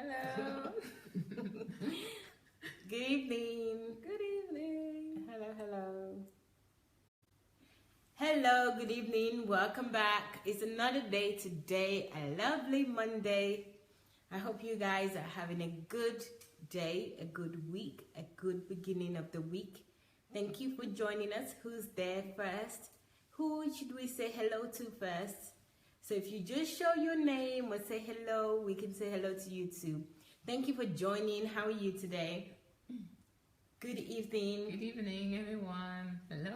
Hello. Good evening. Good evening. Hello. Hello, good evening. Welcome back. It's another day today, a lovely Monday. I hope you guys are having a good day, a good week, a good beginning of the week. Thank you for joining us. Who's there first? Who should we say hello to first? So if you just show your name or say hello, we can say hello to you too. Thank you for joining. How are you today? Good evening. Good evening, everyone. Hello.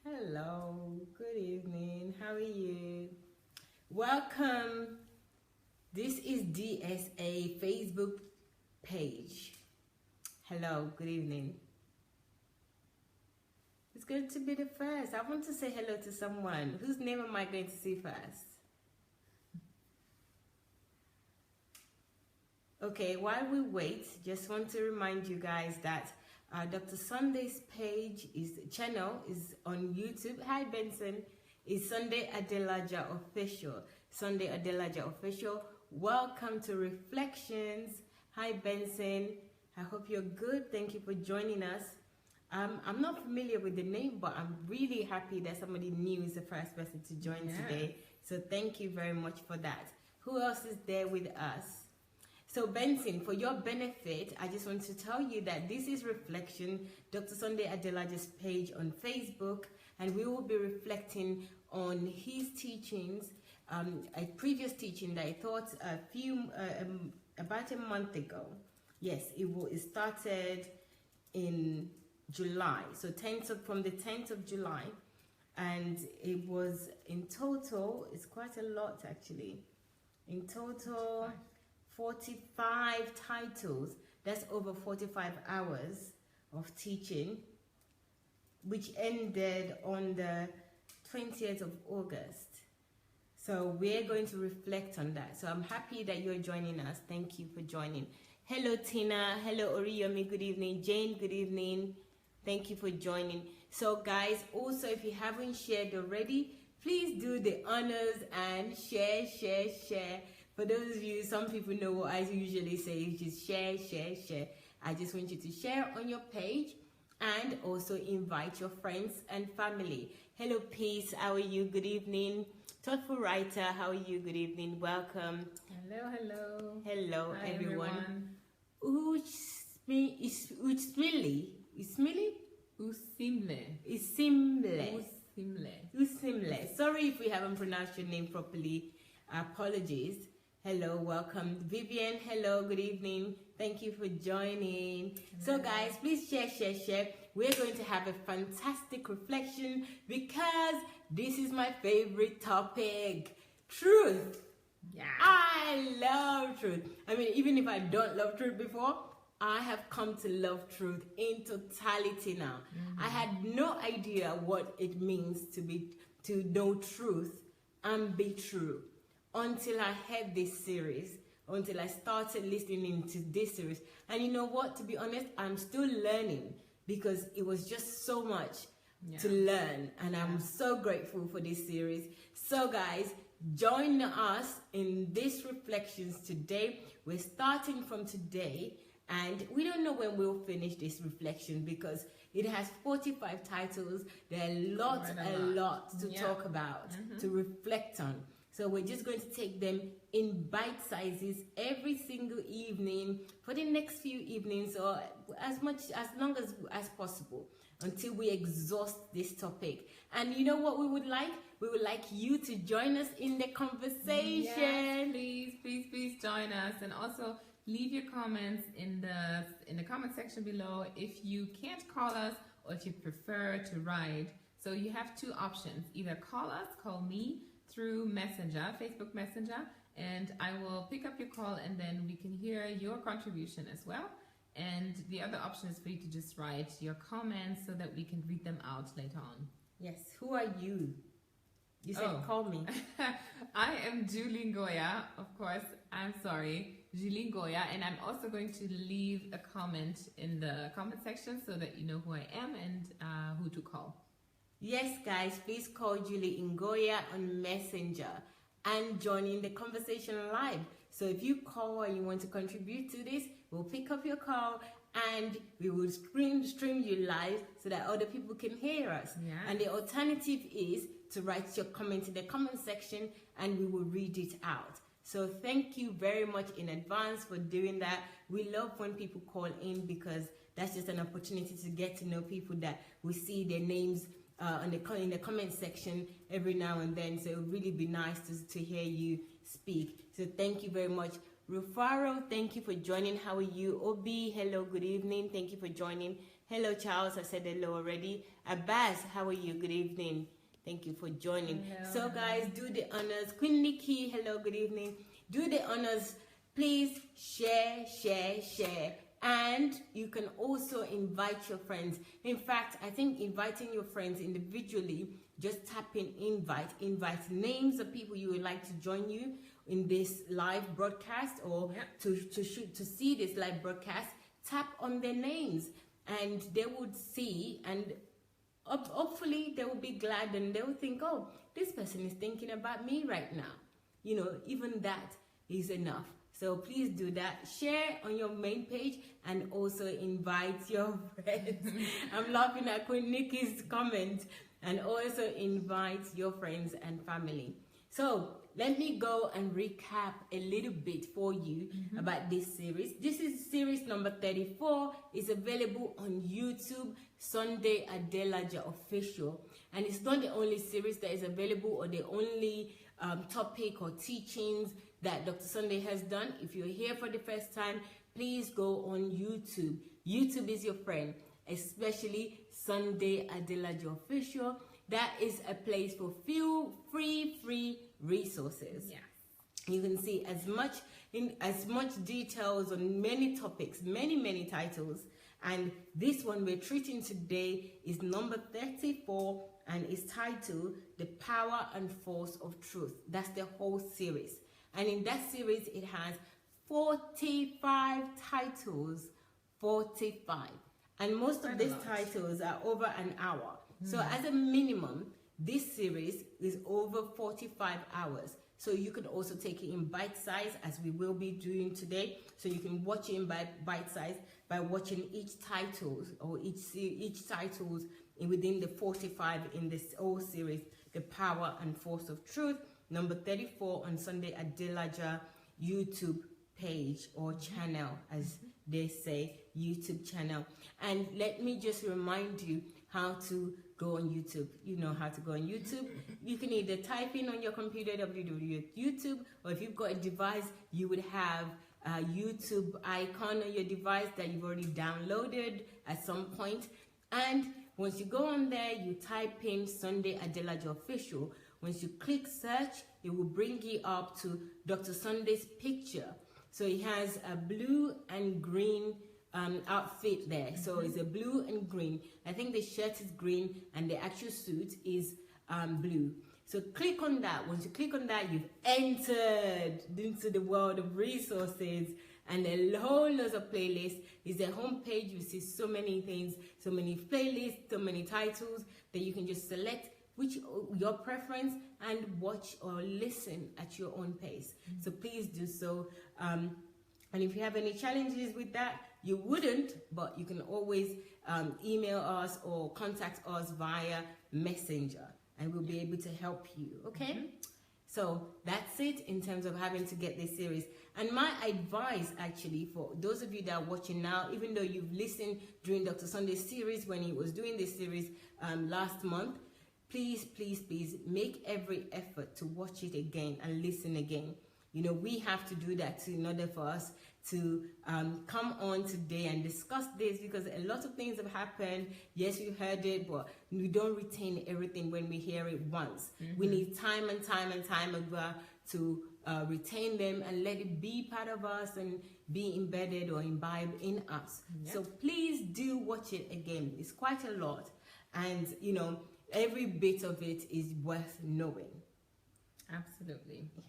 Hello. Good evening. How are you? Welcome. This is DSA Facebook page. Hello. Good evening. It's going to be the first. I want to say hello to someone. Whose name am I going to see first? Okay, while we wait, just want to remind you guys that Dr. Sunday's channel is on YouTube. Hi Benson, is Sunday Adelaja Official. Sunday Adelaja Official. Welcome to Reflections. Hi Benson, I hope you're good. Thank you for joining us. I'm not familiar with the name, but I'm really happy that somebody new is the first person to join today. So thank you very much for that. Who else is there with us? So Benson, for your benefit, I just want to tell you that this is Reflection, Dr. Sunday Adelaja's page on Facebook, and we will be reflecting on his teachings, a previous teaching that I thought about a month ago. Yes, it started in July, so from the 10th of July, and it was in total, it's quite a lot actually, in total 45 titles. That's over 45 hours of teaching, which ended on the 20th of August. So we're going to reflect on that. So I'm happy that you're joining us. Thank you for joining. Hello Tina, hello Oriyomi, good evening. Jane, good evening. Thank you for joining. So guys, also if you haven't shared already, please do the honors and share. For those of you, some people know what I usually say, is just share. I just want you to share on your page and also invite your friends and family. Hello Peace, how are you? Good evening. Thoughtful Writer, how are you? Good evening. Welcome. Hello Hi, everyone. Usimle. Sorry if we haven't pronounced your name properly. Apologies. Hello, welcome. Vivian, hello, good evening. Thank you for joining. So guys, please share. We're going to have a fantastic reflection because this is my favorite topic. Truth. Yeah. I love truth. I mean, even if I don't love truth before, I have come to love truth in totality now. I had no idea what it means to know truth and be true until I heard this series, until I started listening to this series. And you know what? To be honest, I'm still learning because it was just so much to learn. And I'm so grateful for this series. So guys, join us in these reflections today. We're starting from today. And we don't know when we'll finish this reflection because it has 45 titles. There are a lot to talk about, to reflect on. So we're just going to take them in bite sizes every single evening for the next few evenings, or as long as possible, until we exhaust this topic. And you know what we would like? We would like you to join us in the conversation. Yes, please join us, and also leave your comments in the comment section below if you can't call us or if you prefer to write. So you have two options: either call me through Messenger, Facebook Messenger, and I will pick up your call and then we can hear your contribution as well. And the other option is for you to just write your comments so that we can read them out later on. Yes, who are you? You said call me. I am Julie Ngoya, of course. I'm sorry, Julie Ngoya, and I'm also going to leave a comment in the comment section so that you know who I am and who to call. Yes, guys, please call Julie Ngoya on Messenger and join in the conversation live. So if you call and you want to contribute to this, we'll pick up your call and we will stream you live so that other people can hear us. Yeah. And the alternative is to write your comment in the comment section and we will read it out. So thank you very much in advance for doing that. We love when people call in because that's just an opportunity to get to know people that we see their names in the comment section every now and then. So it would really be nice to hear you speak. So thank you very much. Rufaro, thank you for joining. How are you? Obi, hello, good evening. Thank you for joining. Hello, Charles. I said hello already. Abbas, how are you? Good evening. Thank you for joining. Hello. So guys, do the honors. Queen Nikki, hello, good evening. Do the honors. Please share. And you can also invite your friends. In fact, I think inviting your friends individually, just tap in invite names of people you would like to join you in this live broadcast or to see this live broadcast. Tap on their names and they would see, and hopefully they will be glad and they will think, oh, this person is thinking about me right now. You know, even that is enough. So please do that. Share on your main page and also invite your friends. I'm laughing at Queen Nikki's comment. And also invite your friends and family. So let me go and recap a little bit for you about this series. This is series number 34. It's available on YouTube, Sunday Adelaja Official. And it's not the only series that is available or the only topic or teachings that Dr. Sunday has done. If you're here for the first time, please go on YouTube. YouTube is your friend, especially Sunday Adelaja Official. That is a place for few free resources. Yeah. You can see as much details on many topics, many titles. And this one we're treating today is number 34 and is titled The Power and Force of Truth. That's the whole series. And in that series, it has 45 titles, 45. And most of these titles are over an hour. So as a minimum, this series is over 45 hours. So you can also take it in bite size, as we will be doing today. So you can watch it in bite size by watching each titles or each titles within the 45 in this whole series, The Power and Force of Truth, number 34 on Sunday Adelaja YouTube page or channel, as they say, YouTube channel. And let me just remind you how to go on YouTube. You know how to go on YouTube. You can either type in on your computer www.youtube, or if you've got a device, you would have a YouTube icon on your device that you've already downloaded at some point. And once you go on there, you type in Sunday Adelaja Official. Once you click search, it will bring you up to Dr. Sunday's picture. So he has a blue and green outfit there. So it's a blue and green. I think the shirt is green and the actual suit is blue. So click on that. Once you click on that, you've entered into the world of resources and a whole lot of playlists. It's a homepage. You see so many things, so many playlists, so many titles that you can just select which your preference and watch or listen at your own pace. So please do so. And if you have any challenges with that, you wouldn't, but you can always email us or contact us via Messenger and we'll be able to help you, okay? So that's it in terms of having to get this series. And my advice actually for those of you that are watching now, even though you've listened during Dr. Sunday's series when he was doing this series last month, please make every effort to watch it again and listen again. You know, we have to do that in order for us to come on today and discuss this, because a lot of things have happened. Yes, we heard it, but we don't retain everything when we hear it once. We need time and time to retain them and let it be part of us and be embedded or imbibed in us. So please do watch it again. It's quite a lot, and you know, every bit of it is worth knowing. Absolutely. Yes.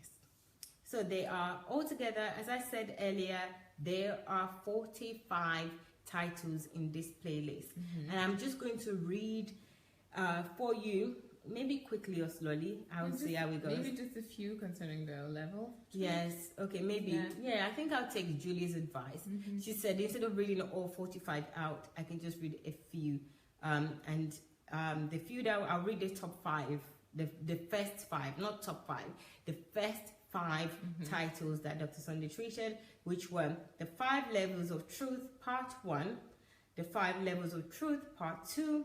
So they are altogether, as I said earlier, there are 45 titles in this playlist. And I'm just going to read for you maybe quickly or slowly. I'll see how it goes. Maybe just a few concerning the level. Yes. Okay. Maybe. Yeah. I think I'll take Julie's advice. She said instead of reading all 45 out, I can just read a few. The few that I'll read the top 5, the first 5, not top 5, the first 5 titles that Dr. Sunday treated, which were the 5 levels of truth, part 1, the 5 levels of truth, part 2,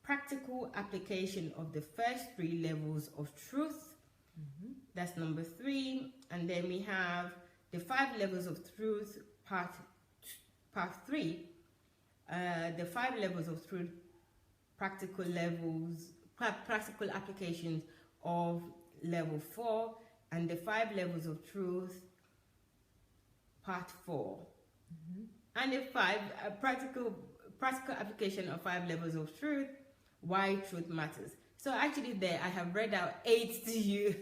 practical application of the first 3 levels of truth. That's number 3. And then we have the 5 levels of truth, part 3, the 5 levels of truth, practical applications of level 4, and the 5 levels of truth, part 4, and the 5 practical application of 5 levels of truth, why truth matters. So actually there I have read out 8 to you.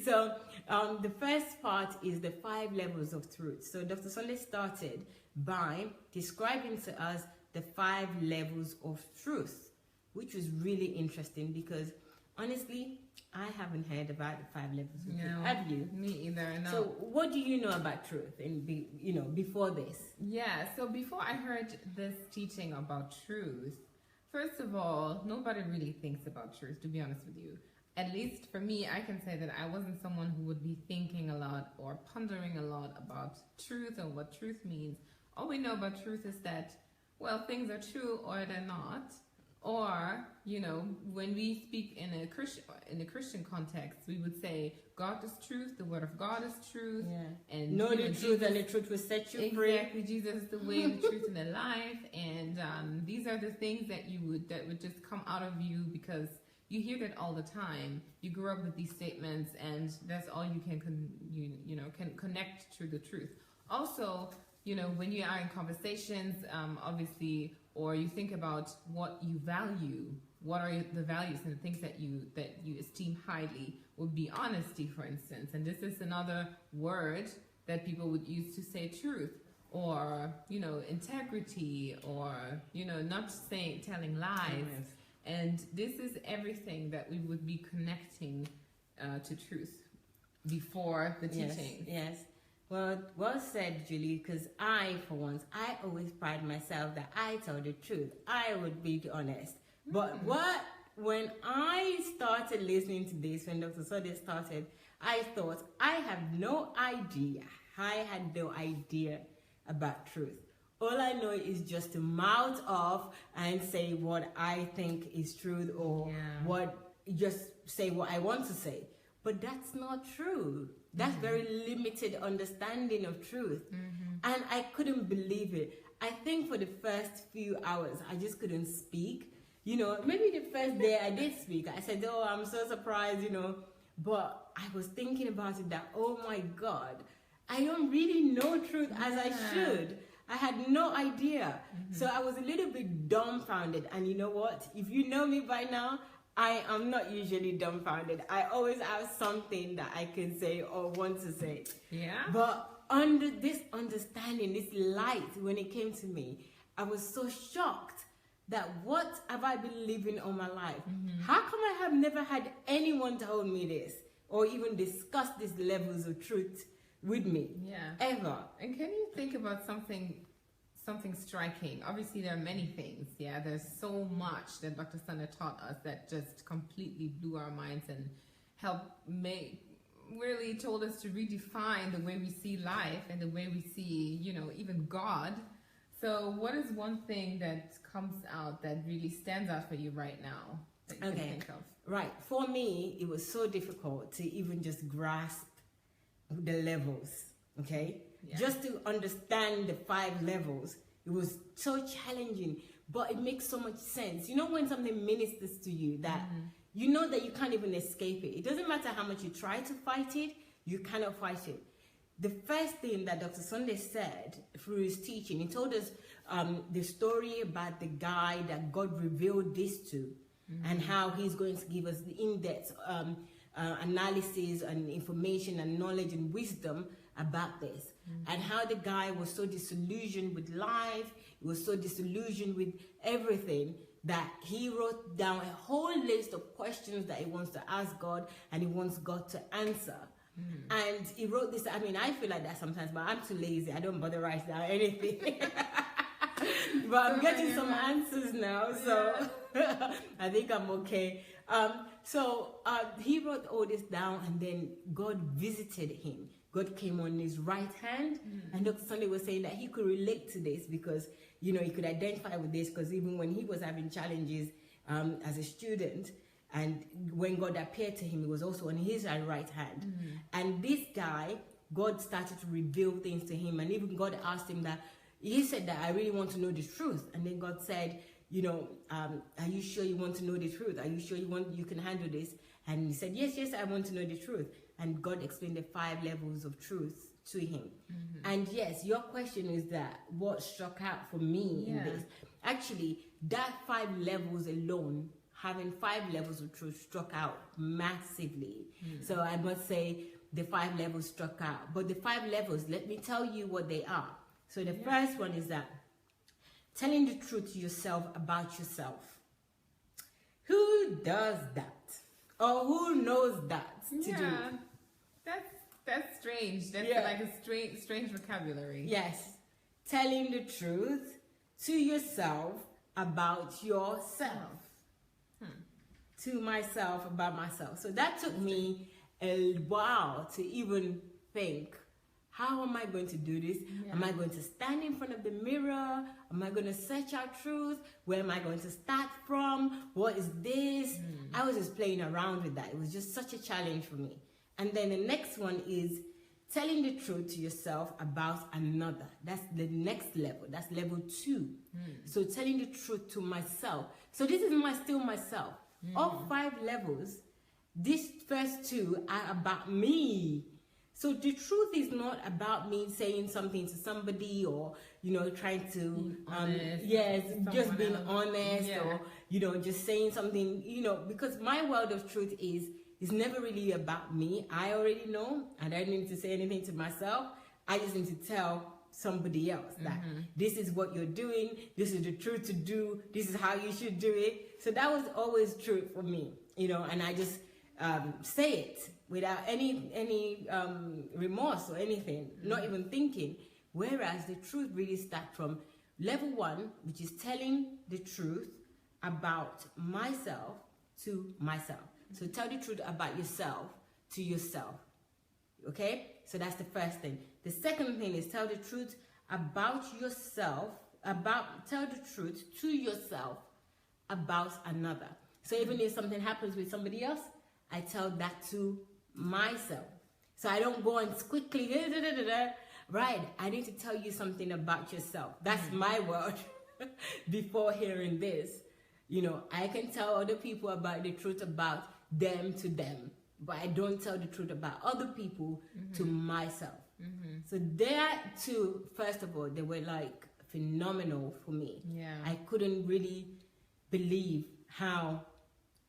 So the first part is the 5 levels of truth. So Dr. Sunday started by describing to us the 5 levels of truth, which was really interesting because honestly, I haven't heard about the 5 levels of truth. Have you? Me either. No. So what do you know about truth and before this? Yeah, so before I heard this teaching about truth, first of all, nobody really thinks about truth, to be honest with you. At least for me, I can say that I wasn't someone who would be thinking a lot or pondering a lot about truth and what truth means. All we know about truth is that, well, things are true or they're not. Or, when we speak in a Christian context, we would say God is truth, the word of God is truth. Yeah. And know the truth and the truth will set you free. Exactly, Jesus is the way, the truth, and the life. And these are the things that would just come out of you because you hear that all the time. You grew up with these statements, and that's all you can can connect to the truth. Also, when you are in conversations, obviously, or you think about what you value, what are the values and the things that you esteem highly, would be honesty, for instance. And this is another word that people would use to say truth, or integrity, or not telling lies. And this is everything that we would be connecting to truth before the teaching. Yes. Well said, Julie, because I always pride myself that I tell the truth. I would be honest. But when I started listening to this, when Dr. Sunday started, I thought, I have no idea. I had no idea about truth. All I know is just to mouth off and say what I think is truth, or just say what I want to say. But that's not true. That's very limited understanding of truth. And I couldn't believe it. I think for the first few hours, I just couldn't speak. Maybe the first day I did speak. I said, oh, I'm so surprised, But I was thinking about it that, oh my God, I don't really know truth as I should. I had no idea. So I was a little bit dumbfounded. And you know what? If you know me by now, I am not usually dumbfounded. I always have something that I can say or want to say. Yeah. But under this understanding, this light, when it came to me, I was so shocked that what have I been living all my life? How come I have never had anyone tell me this or even discuss these levels of truth with me? Yeah. Ever. And can you think about something striking? Obviously, there are many things. Yeah, there's so much that Dr. Sunday taught us that just completely blew our minds and really told us to redefine the way we see life and the way we see, even God. So what is one thing that comes out that really stands out for you right now that you can think of? Right. For me, it was so difficult to even just grasp the levels. Okay. Yeah. Just to understand the 5 levels, it was so challenging, but it makes so much sense. When something ministers to you that you know that you can't even escape it. It doesn't matter how much you try to fight it, you cannot fight it. The first thing that Dr. Sunday said through his teaching, he told us the story about the guy that God revealed this to, and how he's going to give us the in-depth analysis and information and knowledge and wisdom about this, and how the guy was so disillusioned with life, he was so disillusioned with everything that he wrote down a whole list of questions that he wants to ask God and he wants God to answer. And he wrote this. I mean, I feel like that sometimes, but I'm too lazy. I don't bother writing down anything. But I'm getting some answers now, so I think I'm okay. So he wrote all this down, and then God visited him. God came on his right hand, and Dr. Sunday was saying that he could relate to this because, you know, he could identify with this because even when he was having challenges as a student, and when God appeared to him, he was also on his right hand. And this guy, God started to reveal things to him, and even God asked him that, he said that, I really want to know the truth. And then God said, you know, are you sure you want to know the truth? Are you sure you can handle this? And he said, yes, I want to know the truth. And God explained the 5 levels of truth to him. And yes, your question is that what struck out for me in this. Actually, that 5 levels alone, having 5 levels of truth, struck out massively. So I must say the 5 levels struck out. But the 5 levels, let me tell you what they are. So the first one is that telling the truth to yourself about yourself. Who does that? Or who knows that to do? That's strange. That's like a strange vocabulary. Yes. Telling the truth to yourself about yourself. To myself about myself. So that took me a while to even think, how am I going to do this? Am I going to stand in front of the mirror? Am I going to search out truth? Where am I going to start from? What is this? I was just playing around with that. It was just such a challenge for me. And then the next one is telling the truth to yourself about another. That's the next level. That's level 2. So telling the truth to myself. So this is still myself. All 5 levels, these first 2 are about me. So the truth is not about me saying something to somebody or, you know, trying to, just being honest or, you know, just saying something, you know, because my world of truth is never really about me. I already know, and I don't need to say anything to myself. I just need to tell somebody else that this is what you're doing, this is the truth to do, this is how you should do it. So that was always true for me, you know, and I just say it without any remorse or anything, not even thinking. Whereas the truth really starts from level 1, which is telling the truth about myself to myself. So tell the truth about yourself to yourself. Okay? So that's the first thing. The second thing is tell the truth about yourself, tell the truth to yourself about another. So even if something happens with somebody else, I tell that to myself. So I don't go and quickly, right, I need to tell you something about yourself. That's my word. Before hearing this, you know, I can tell other people about the truth about them to them, but I don't tell the truth about other people to myself. So there too, first of all, they were like phenomenal for me. I couldn't really believe how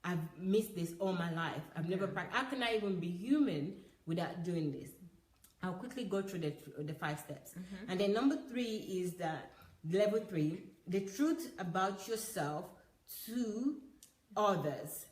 I've missed this all my life. I've never practiced. How can I even be human without doing this? I'll quickly go through the 5 steps. And then number 3 is that level 3, the truth about yourself to others.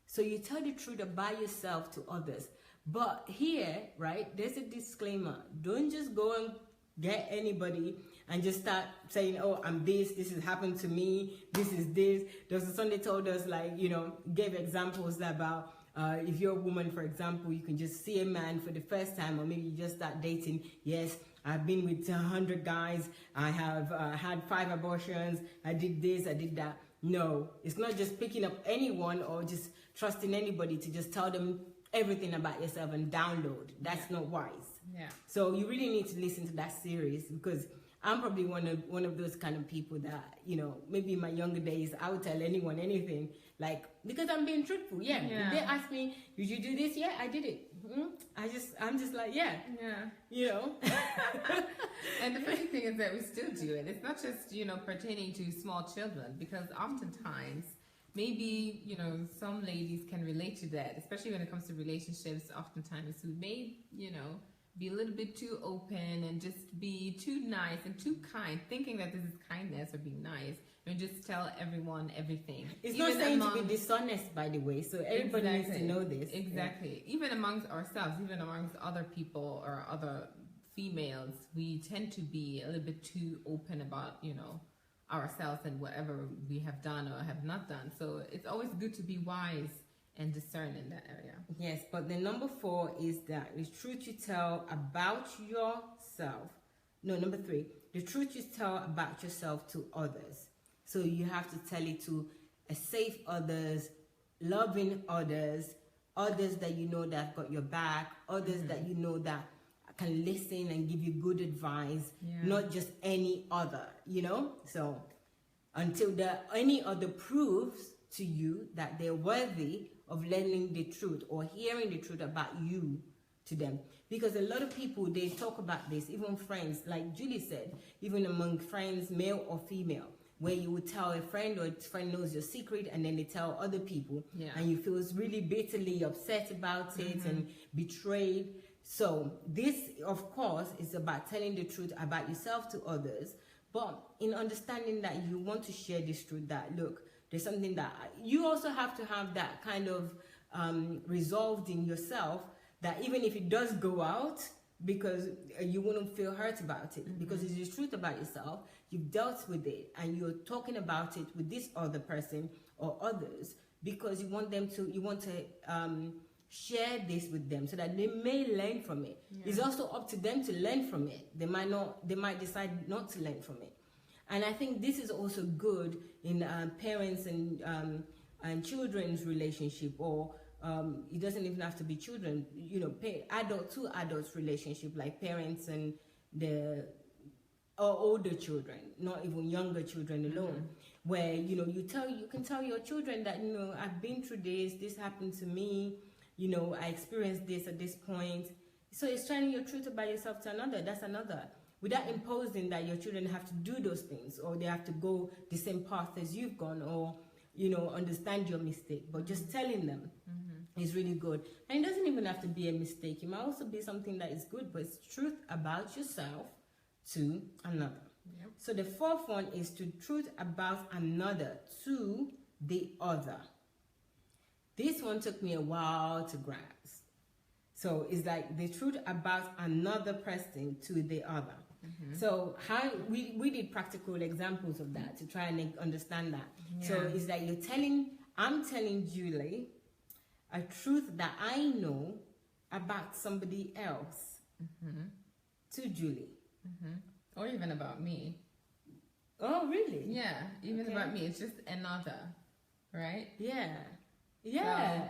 So you tell the truth about yourself to others. But here, right, there's a disclaimer. Don't just go and get anybody and just start saying, oh, I'm this has happened to me, this is this. Dr. Sunday told us, like, you know, gave examples about if you're a woman, for example, you can just see a man for the first time, or maybe you just start dating. Yes, I've been with 100 guys, I have had 5 abortions, I did this, I did that. No, it's not just picking up anyone or just trusting anybody to just tell them everything about yourself and download. That's not wise. So you really need to listen to that series, because I'm probably one of those kind of people that, you know, maybe in my younger days, I would tell anyone anything, like, because I'm being truthful. If they ask me, did you do this? Yeah, I did it. I'm just like, you know. And the funny thing is that we still do it. It's not just, you know, pertaining to small children, because oftentimes, maybe, you know, some ladies can relate to that, especially when it comes to relationships. Oftentimes we may, you know, be a little bit too open and just be too nice and too kind, thinking that this is kindness or being nice. Don't just tell everyone everything. It's not saying to be dishonest, by the way, so everybody needs to know this. Exactly. Yeah. Even amongst ourselves, even amongst other people or other females, we tend to be a little bit too open about, you know, ourselves and whatever we have done or have not done. So it's always good to be wise and discern in that area. Yes, but the number 4 is that the truth you tell about yourself. No, number 3, the truth you tell about yourself to others. So you have to tell it to safe others, loving others, others that you know that have got your back, others that you know that can listen and give you good advice, not just any other, you know? So until any other proves to you that they're worthy of learning the truth or hearing the truth about you to them. Because a lot of people, they talk about this, even friends, like Julie said, even among friends, male or female, where you would tell a friend or a friend knows your secret and then they tell other people and you feel really bitterly upset about it and betrayed. So this, of course, is about telling the truth about yourself to others, but in understanding that you want to share this truth, that look, there's something that you also have to have that kind of resolved in yourself, that even if it does go out, because you wouldn't feel hurt about it, because it's the truth about yourself, you've dealt with it and you're talking about it with this other person or others because you want to share this with them so that they may learn from it. It's also up to them to learn from it. They might decide not to learn from it. And I think this is also good in parents and children's relationship, or it doesn't even have to be children, you know, adult to adults relationship, like parents and or older children, not even younger children alone, where, you know, you can tell your children that, you know, I've been through this happened to me, you know, I experienced this at this point. So it's sharing your truth about yourself to another. That's another. Without imposing that your children have to do those things, or they have to go the same path as you've gone, or, you know, understand your mistake, but just telling them is really good. And it doesn't even have to be a mistake. It might also be something that is good, but it's truth about yourself to another. So the 4th one is to truth about another to the other. This one took me a while to grasp. So it's like the truth about another person to the other. So how we did practical examples of that to try and understand that. So it's like I'm telling Julie a truth that I know about somebody else to Julie. Or even about me. Oh, really? Yeah, even about me. It's just another, right? Yeah. Yeah.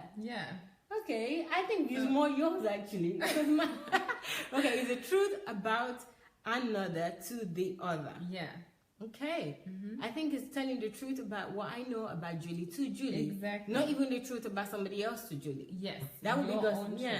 Okay, I think it's more yours actually. Okay, it's the truth about another to the other. Yeah. Okay. I think it's telling the truth about what I know about Julie to Julie. Exactly. Not even the truth about somebody else to Julie. Yes. That would be good. Yeah.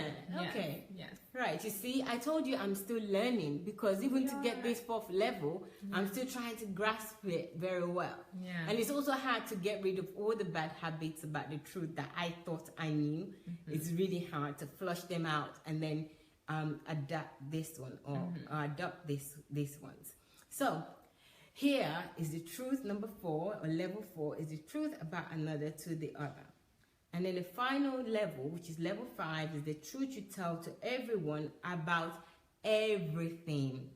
Okay. Yes. Right. You see, I told you I'm still learning, because even to get this 4th level, I'm still trying to grasp it very well. Yeah. And it's also hard to get rid of all the bad habits about the truth that I thought I knew. It's really hard to flush them out and then adapt this one or adopt this ones. So here is the truth, number 4, or level 4, is the truth about another to the other. And then the final level, which is level 5, is the truth you tell to everyone about everything.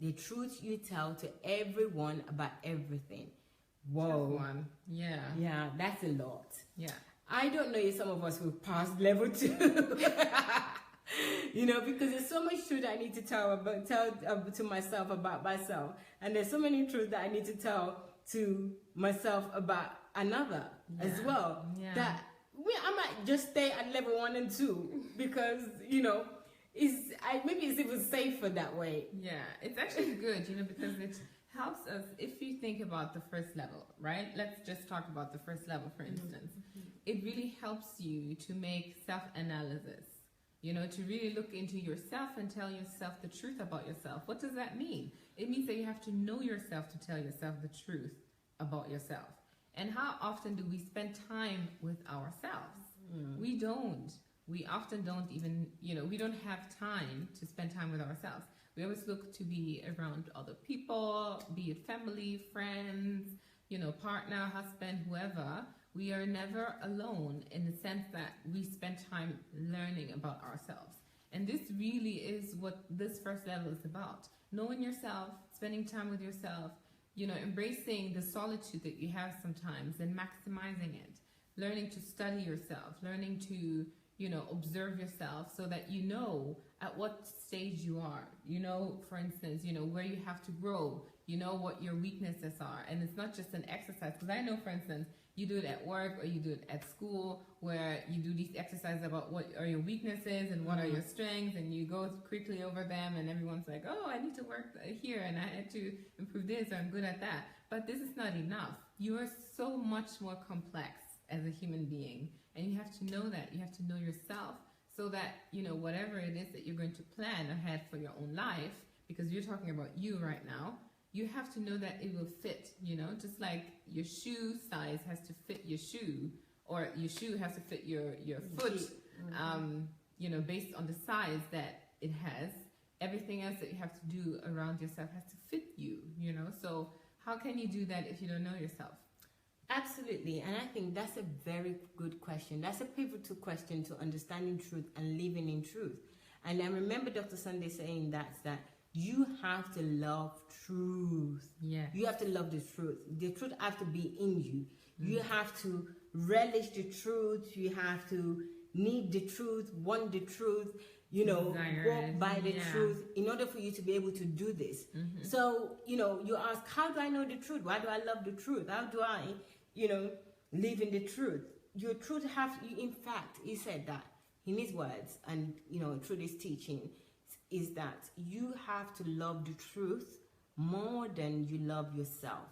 The truth you tell to everyone about everything. Whoa. One. Yeah. Yeah, that's a lot. Yeah. I don't know if some of us will pass level 2. You know, because there's so much truth I need to tell to myself about myself, and there's so many truths that I need to tell to myself about another as well. Yeah. That I might just stay at level 1 and 2 because, you know, maybe it's even safer that way. Yeah, it's actually good, you know, because it helps us. If you think about the first level, right? Let's just talk about the first level, for instance. It really helps you to make self-analysis. You know, to really look into yourself and tell yourself the truth about yourself. What does that mean? It means that you have to know yourself to tell yourself the truth about yourself. And how often do we spend time with ourselves? We don't. We often don't even, you know, we don't have time to spend time with ourselves. We always look to be around other people, be it family, friends, partner, husband, whoever, we are never alone in the sense that we spend time learning about ourselves. And this really is what this first level is about. Knowing yourself, spending time with yourself, embracing the solitude that you have sometimes and maximizing it. Learning to study yourself, learning to, observe yourself so that you know at what stage you are. For instance, where you have to grow, what your weaknesses are. And it's not just an exercise. Because I know, for instance, you do it at work or you do it at school where you do these exercises about what are your weaknesses and what are your strengths, and you go quickly over them and everyone's like, oh, I need to work here and I had to improve this or I'm good at that. But this is not enough. You are so much more complex as a human being, and you have to know that. You have to know yourself so that, whatever it is that you're going to plan ahead for your own life, because you're talking about you right now, you have to know that it will fit, just like your shoe size has to fit your shoe, or your shoe has to fit your foot, based on the size that it has. Everything else that you have to do around yourself has to fit you, So how can you do that if you don't know yourself? Absolutely, and I think that's a very good question. That's a pivotal question to understanding truth and living in truth. And I remember Dr. Sunday saying that you have to love truth. Yeah. You have to love the truth. The truth has to be in you. You have to relish the truth. You have to need the truth, want the truth, walk by the truth in order for you to be able to do this. So, you ask, how do I know the truth? Why do I love the truth? How do I, live in the truth? Your truth in fact, he said that in his words and, through this teaching, is that you have to love the truth more than you love yourself.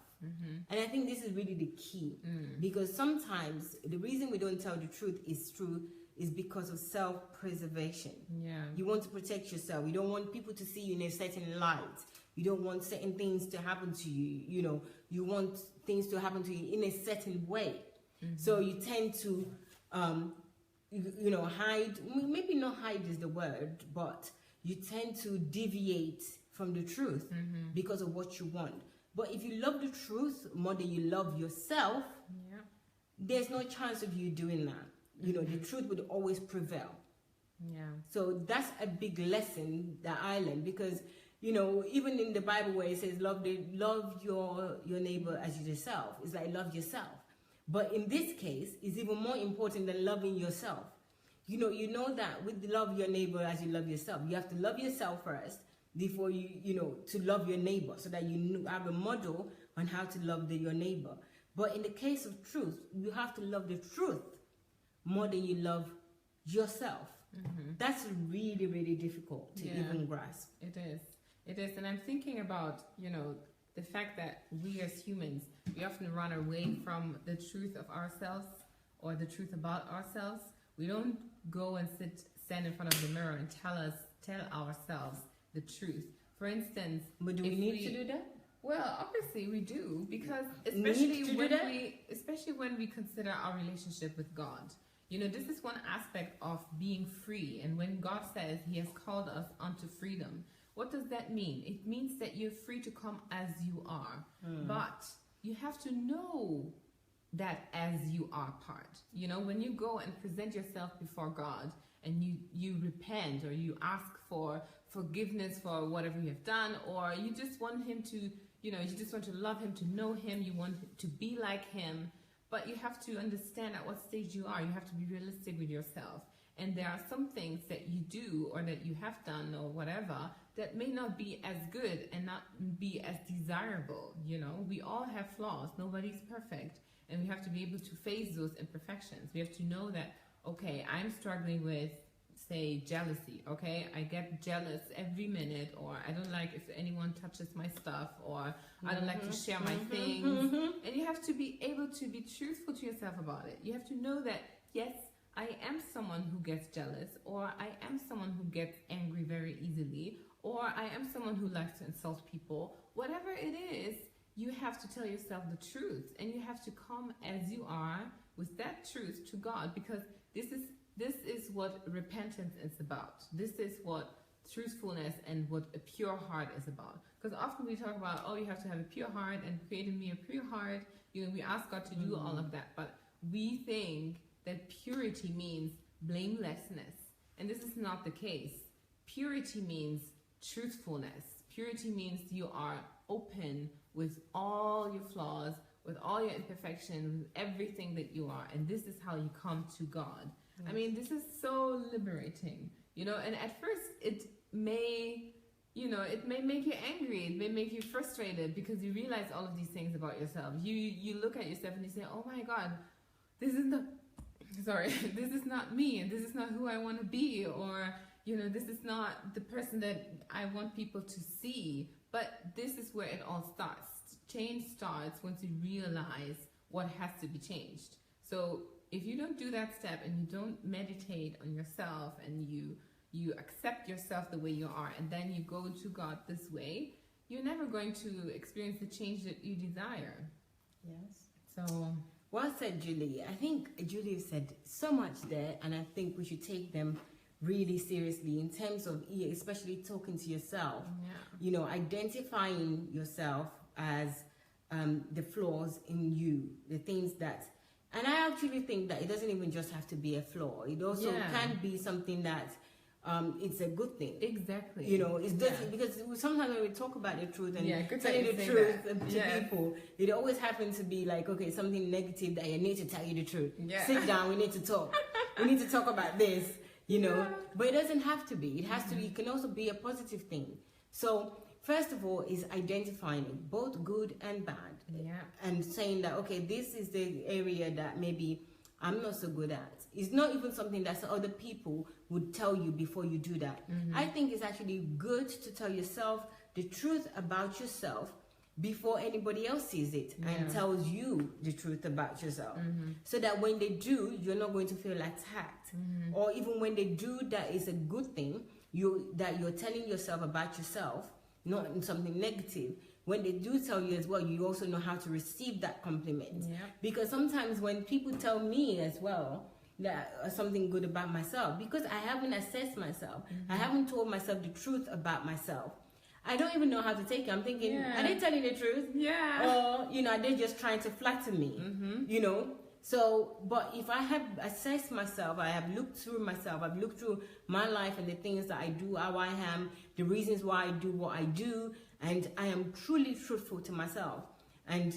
And I think this is really the key, because sometimes the reason we don't tell the truth is because of self-preservation. Yeah. You want to protect yourself. You don't want people to see you in a certain light. You don't want certain things to happen to you. You want things to happen to you in a certain way. So you tend to, hide. Maybe not hide is the word, but you tend to deviate from the truth because of what you want. But if you love the truth more than you love yourself, there's no chance of you doing that. The truth would always prevail. Yeah. So that's a big lesson that I learned, because, even in the Bible where it says love your neighbor as yourself, it's like love yourself. But in this case, it's even more important than loving yourself. You know that with love your neighbor as you love yourself, you have to love yourself first before to love your neighbor, so that you have a model on how to love your neighbor. But in the case of truth, you have to love the truth more than you love yourself. That's really, really difficult to even grasp. It is. And I'm thinking about, the fact that we as humans, we often run away from the truth of ourselves or the truth about ourselves. We don't go and stand in front of the mirror and tell ourselves the truth. For instance, but do we need to do that? Well, obviously we do, because especially when we consider our relationship with God. This is one aspect of being free. And when God says he has called us unto freedom, what does that mean? It means that you're free to come as you are. But you have to know that as you are part. When you go and present yourself before God and you repent, or you ask for forgiveness for whatever you have done, or you just want him to, you just want to love him, to know him, you want to be like him. But you have to understand at what stage you are. You have to be realistic with yourself. And there are some things that you do or that you have done or whatever that may not be as good and not be as desirable. We all have flaws. Nobody's perfect. And we have to be able to face those imperfections. We have to know that, okay, I'm struggling with, say, jealousy, okay? I get jealous every minute, or I don't like if anyone touches my stuff, or I don't like to share my things. And you have to be able to be truthful to yourself about it. You have to know that, yes, I am someone who gets jealous, or I am someone who gets angry very easily, or I am someone who likes to insult people. Whatever it is, you have to tell yourself the truth, and you have to come as you are with that truth to God, because this is what repentance is about. This is what truthfulness and what a pure heart is about. Because often we talk about, oh, you have to have a pure heart and create in me a pure heart. You know, we ask God to do all of that, but we think that purity means blamelessness, and this is not the case. Purity means truthfulness. Purity means you are open with all your flaws, with all your imperfections, everything that you are, and this is how you come to God. I mean, this is so liberating, you know, and at first it may make you angry, it may make you frustrated because you realize all of these things about yourself. You look at yourself and you say, oh my God, this is not me, and this is not who I want to be, or, you know, this is not the person that I want people to see. But this is where it all starts. Change starts once you realize what has to be changed. So if you don't do that step and you don't meditate on yourself and you accept yourself the way you are, and then you go to God this way, you're never going to experience the change that you desire. Yes. So well said, Julie. I think Julie said so much there, and I think we should take them really seriously in terms of especially talking to yourself. You know, identifying yourself as the flaws in you, the things that, and I actually think that it doesn't even just have to be a flaw. It also can be something that it's a good thing. Exactly. You know, it's just because sometimes when we talk about the truth and telling the truth to people, it always happens to be like, okay, something negative that you need to tell you the truth. Sit down, we need to talk. We need to talk about this, you know. But it doesn't have to be. It has to be, it can also be a positive thing. So first of all is identifying it, both good and bad. And saying that, okay, this is the area that maybe I'm not so good at. It's not even something that other people would tell you before you do that. I think it's actually good to tell yourself the truth about yourself before anybody else sees it and tells you the truth about yourself. So that when they do, you're not going to feel attacked. Or even when they do that is a good thing, that you're telling yourself about yourself, not something negative. When they do tell you as well, you also know how to receive that compliment. Because sometimes when people tell me as well that something good about myself, because I haven't assessed myself, I haven't told myself the truth about myself, I don't even know how to take it. I'm thinking, are they telling the truth? Or, you know, are they just trying to flatter me? You know? So, but if I have assessed myself, I have looked through myself, I've looked through my life and the things that I do, how I am, the reasons why I do what I do, and I am truly truthful to myself. And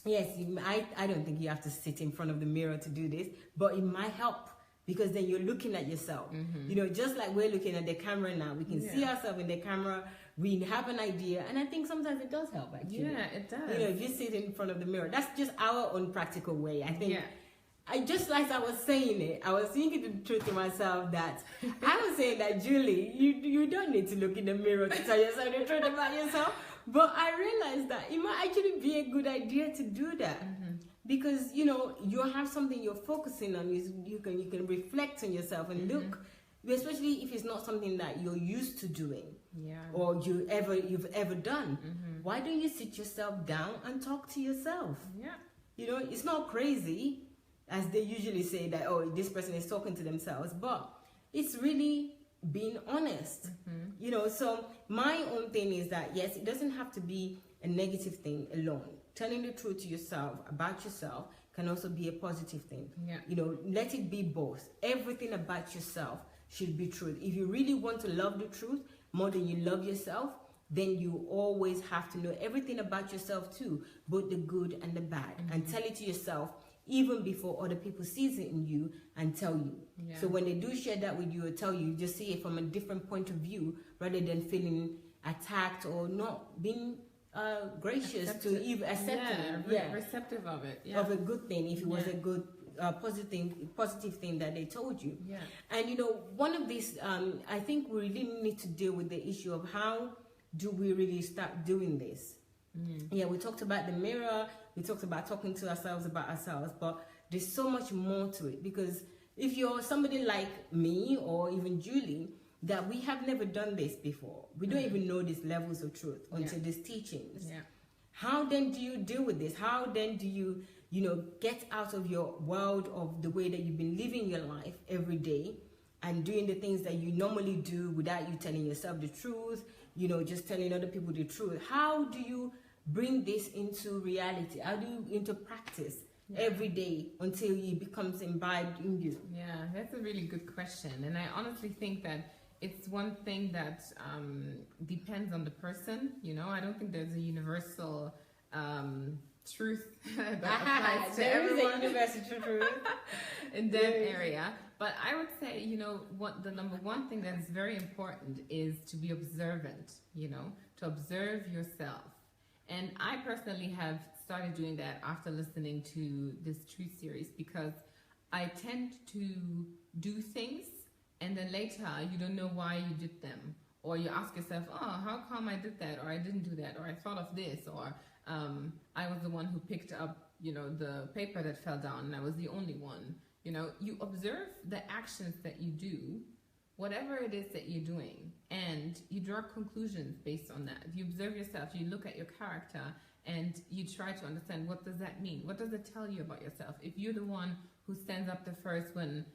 yes, I don't think you have to sit in front of the mirror to do this, but it might help because then you're looking at yourself. You know, just like we're looking at the camera now, we can see ourselves in the camera, we have an idea, and I think sometimes it does help actually. Yeah, it does. You know, if you sit in front of the mirror, that's just our own practical way. I think I just, like I was saying it, I was thinking the truth to myself that I was saying that, Julie, you don't need to look in the mirror to tell yourself the truth about yourself. But I realized that it might actually be a good idea to do that. Because, you know, you have something you're focusing on. You can reflect on yourself and look, especially if it's not something that you're used to doing or you've ever done. Why don't you sit yourself down and talk to yourself? You know, it's not crazy, as they usually say that, oh, this person is talking to themselves, but it's really being honest. You know, so my own thing is that, yes, it doesn't have to be a negative thing alone. Telling the truth to yourself about yourself can also be a positive thing. You know, let it be both. Everything about yourself should be truth. If you really want to love the truth more than you love yourself, then you always have to know everything about yourself too, both the good and the bad, and tell it to yourself even before other people sees it in you and tell you. So when they do share that with you or tell you, just see it from a different point of view rather than feeling attacked or not being gracious to even accepting, receptive of it, of a good thing, if it was a good positive thing that they told you. And you know, one of these, I think we really need to deal with the issue of how do we really start doing this. We talked about the mirror, we talked about talking to ourselves about ourselves, but there's so much more to it, because if you're somebody like me or even Julie, that we have never done this before, we don't even know these levels of truth until these teachings. How then do you deal with this? How then do you, you know, get out of your world of the way that you've been living your life every day and doing the things that you normally do without you telling yourself the truth, just telling other people the truth. How do you bring this into reality? How do you into practice every day until it becomes imbibed in you? Yeah, that's a really good question. And I honestly think that it's one thing that depends on the person. I don't think there's a universal truth that applies to everyone. There is a universal truth in that area. But I would say, what the number one thing that is very important is to be observant, to observe yourself. And I personally have started doing that after listening to this truth series, because I tend to do things and then later you don't know why you did them. Or you ask yourself, oh, how come I did that? Or I didn't do that? Or I thought of this? Or I was the one who picked up, the paper that fell down and I was the only one. You observe the actions that you do, whatever it is that you're doing, and you draw conclusions based on that. You observe yourself, you look at your character, and you try to understand, what does that mean? What does it tell you about yourself? If you're the one who stands up the first when,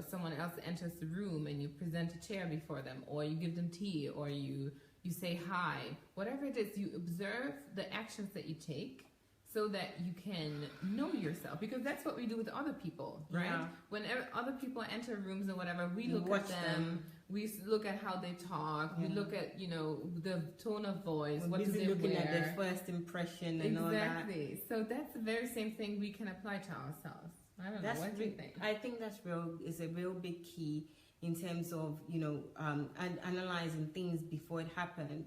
someone else enters the room and you present a chair before them, or you give them tea, or you say hi, whatever it is, you observe the actions that you take, so that you can know yourself, because that's what we do with other people, right? Yeah. Whenever other people enter rooms or whatever, we look at them. We look at how they talk. We look at the tone of voice. We're what do they looking wear? at their first impression and all that. Exactly. So that's the very same thing we can apply to ourselves. I don't know. What do you think? I think that's a real big key in terms of and analyzing things before it happened.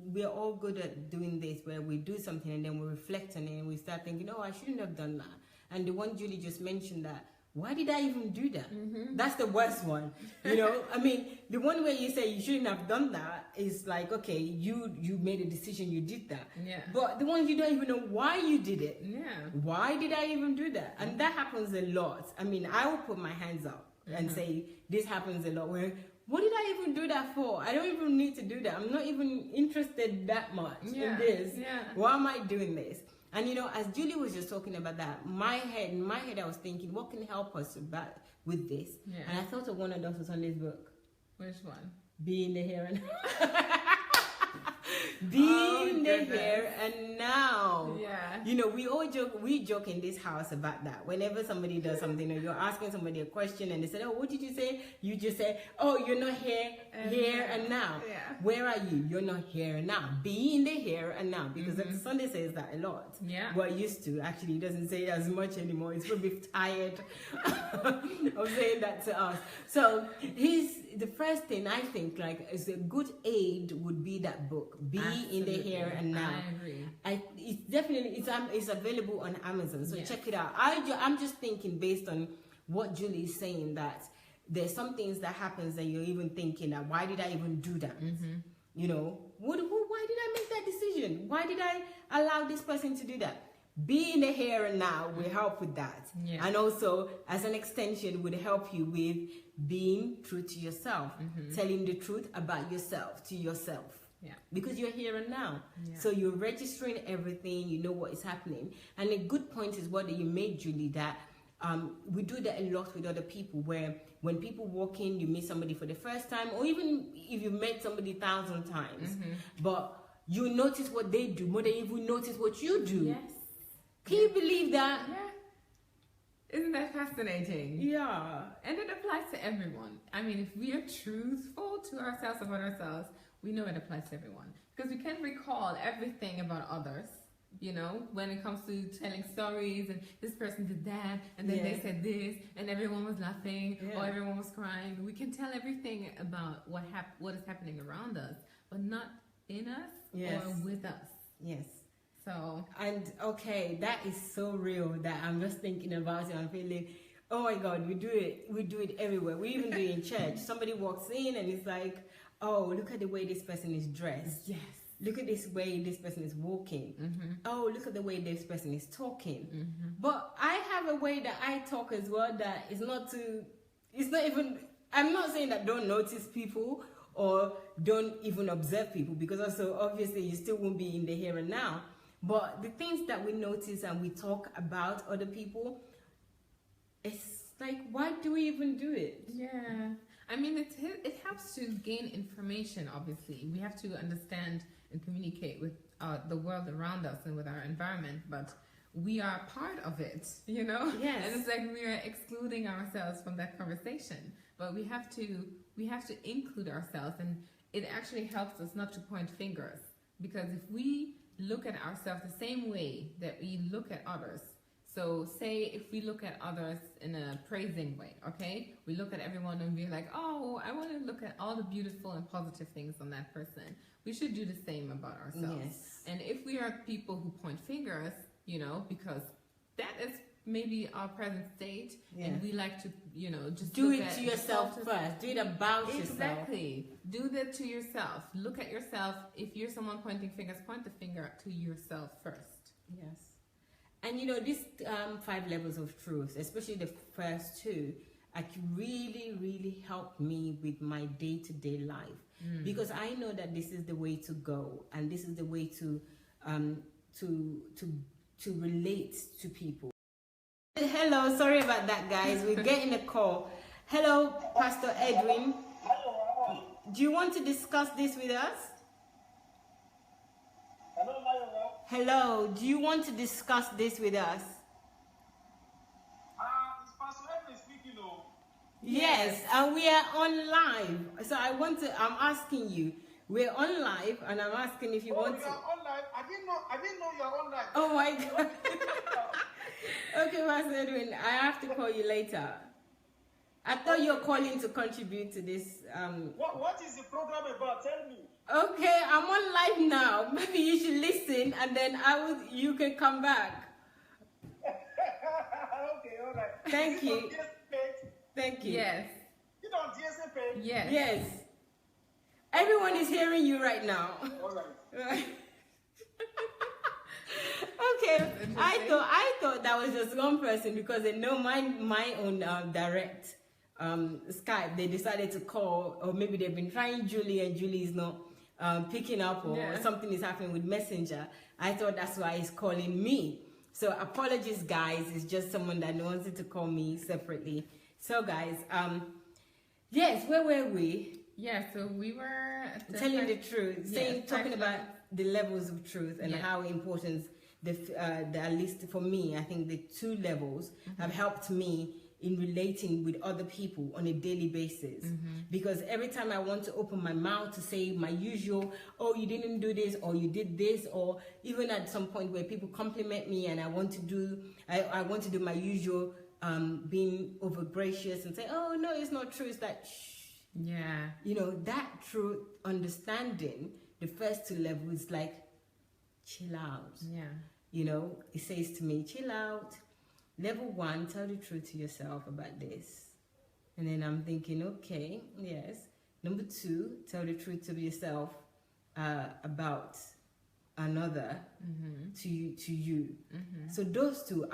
We're all good at doing this, where we do something and then we reflect on it and we start thinking, I shouldn't have done that. And the one Julie just mentioned, that why did I even do that? That's the worst one. I mean, the one where you say you shouldn't have done that is like, okay, you made a decision, you did that. Yeah. But the ones you don't even know why you did it. Yeah. Why did I even do that? And that happens a lot. I mean, I will put my hands up and say, this happens a lot, where, what did I even do that for? I don't even need to do that. I'm not even interested that much in this. Yeah. Why am I doing this? And as Julie was just talking about that, in my head I was thinking, what can help us with this? Yeah. And I thought of one of Dr. Sunday's book. Which one? Be in the here and Be in the here and now. Yeah. We joke in this house about that. Whenever somebody does something, or you're asking somebody a question and they say, oh, what did you say? You just say, oh, you're not here and now. Yeah. Where are you? You're not here and now. Be in the here and now. Because Dr. Sunday says that a lot. Yeah. Well, it used to. Actually, he doesn't say it as much anymore. He's probably tired of saying that to us. So the first thing I think is a good aid would be that book. Be in the here and now. I agree. It's definitely it's available on Amazon, so check it out. I'm just thinking, based on what Julie is saying, that there's some things that happens and you're even thinking that, why did I even do that? Why did I make that decision? Why did I allow this person to do that? Be in the here and now will help with that. Yeah. And also, as an extension, would help you with being true to yourself, telling the truth about yourself to yourself. Yeah. Because you're here and now. Yeah. So you're registering everything, you know what is happening. And a good point is what you made, Julie, that we do that a lot with other people, where when people walk in, you meet somebody for the first time, or even if you met somebody 1,000 times, but you notice what they do more than even notice what you do. Yes. Can you believe that? Yeah. Isn't that fascinating? Yeah. And it applies to everyone. I mean, if we are truthful to ourselves about ourselves, we know it applies to everyone. Because we can't recall everything about others, when it comes to telling stories, and this person did that, and then they said this, and everyone was laughing, or everyone was crying. We can tell everything about what is happening around us, but not in us or with us. Yes. So. And okay, that is so real that I'm just thinking about it. I'm feeling, oh my God, we do it everywhere. We even do it in church. Somebody walks in and it's like, oh, look at the way this person is dressed. Yes. Look at this way this person is walking. Oh, look at the way this person is talking. But I have a way that I talk as well that is not even, I'm not saying that don't notice people or don't even observe people, because also obviously you still won't be in the here and now. But the things that we notice and we talk about other people, it's like, why do we even do it? Yeah. I mean, it helps to gain information, obviously. We have to understand and communicate with the world around us and with our environment, but we are part of it, you know? Yes. And it's like we are excluding ourselves from that conversation. But we have to include ourselves, and it actually helps us not to point fingers. Because if we look at ourselves the same way that we look at others, so say if we look at others in a praising way, okay? We look at everyone and we're like, oh, I want to look at all the beautiful and positive things on that person. We should do the same about ourselves. Yes. And if we are people who point fingers, you know, because that is maybe our present state, and we like to, you know, just do it to yourself first. Do it about yourself. Exactly. Do that to yourself. Look at yourself. If you're someone pointing fingers, point the finger to yourself first. Yes. And you know, these 5 levels of truth, especially the first 2, really helped me with my day-to-day life, because I know that this is the way to go, and this is the way to relate to people. Hello, sorry about that, guys. We're getting a call. Hello, Pastor Edwin. Do you want to discuss this with us? Hello, Mayowa. Hello, do you want to discuss this with us? It's Pastor Edwin speaking. Yes, and we are on live. So I'm asking you. We're on live, and I'm asking if you want to. You're on live. I didn't know you're on live. Oh my God. Okay, Pastor Edwin, I have to call you later. I thought you were calling to contribute to this. What is the program about? Tell me. Okay, I'm on live now. Maybe you should listen, and then you can come back. Okay, all right. Thank you. Thank you. Yes. You don't DSA page? Yes. Yes. Everyone is hearing you right now. All right. Okay, I thought that was just one person, because they know my own direct Skype. They decided to call, or maybe they've been trying Julie and Julie is not picking up, or something is happening with Messenger. I thought that's why he's calling me. So apologies, guys. It's just someone that wanted to call me separately. So guys, yes, where were we? Yeah, so we were telling the truth, talking about the levels of truth and how important at least for me, I think the 2 levels have helped me in relating with other people on a daily basis. Because every time I want to open my mouth to say my usual, oh, you didn't do this, or you did this, or even at some point where people compliment me and I want to do my usual being over gracious and say, oh no, it's not true, it's like shh. Yeah. You know, that true understanding, the first 2 levels, like chill out. Yeah. You know, it says to me, chill out. Level 1, tell the truth to yourself about this. And then I'm thinking, okay, yes. Number 2, tell the truth to yourself about another to you. So those 2,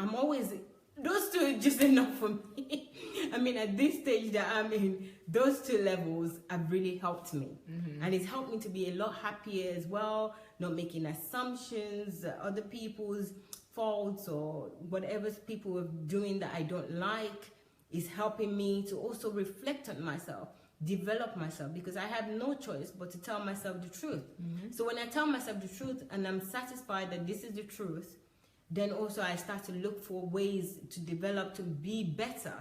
those 2 are just enough for me. I mean, at this stage that I'm in, those 2 levels have really helped me. And it's helped me to be a lot happier as well, not making assumptions, other people's faults or whatever people are doing that I don't like is helping me to also reflect on myself, develop myself, because I have no choice but to tell myself the truth. So when I tell myself the truth and I'm satisfied that this is the truth, then also I start to look for ways to develop, to be better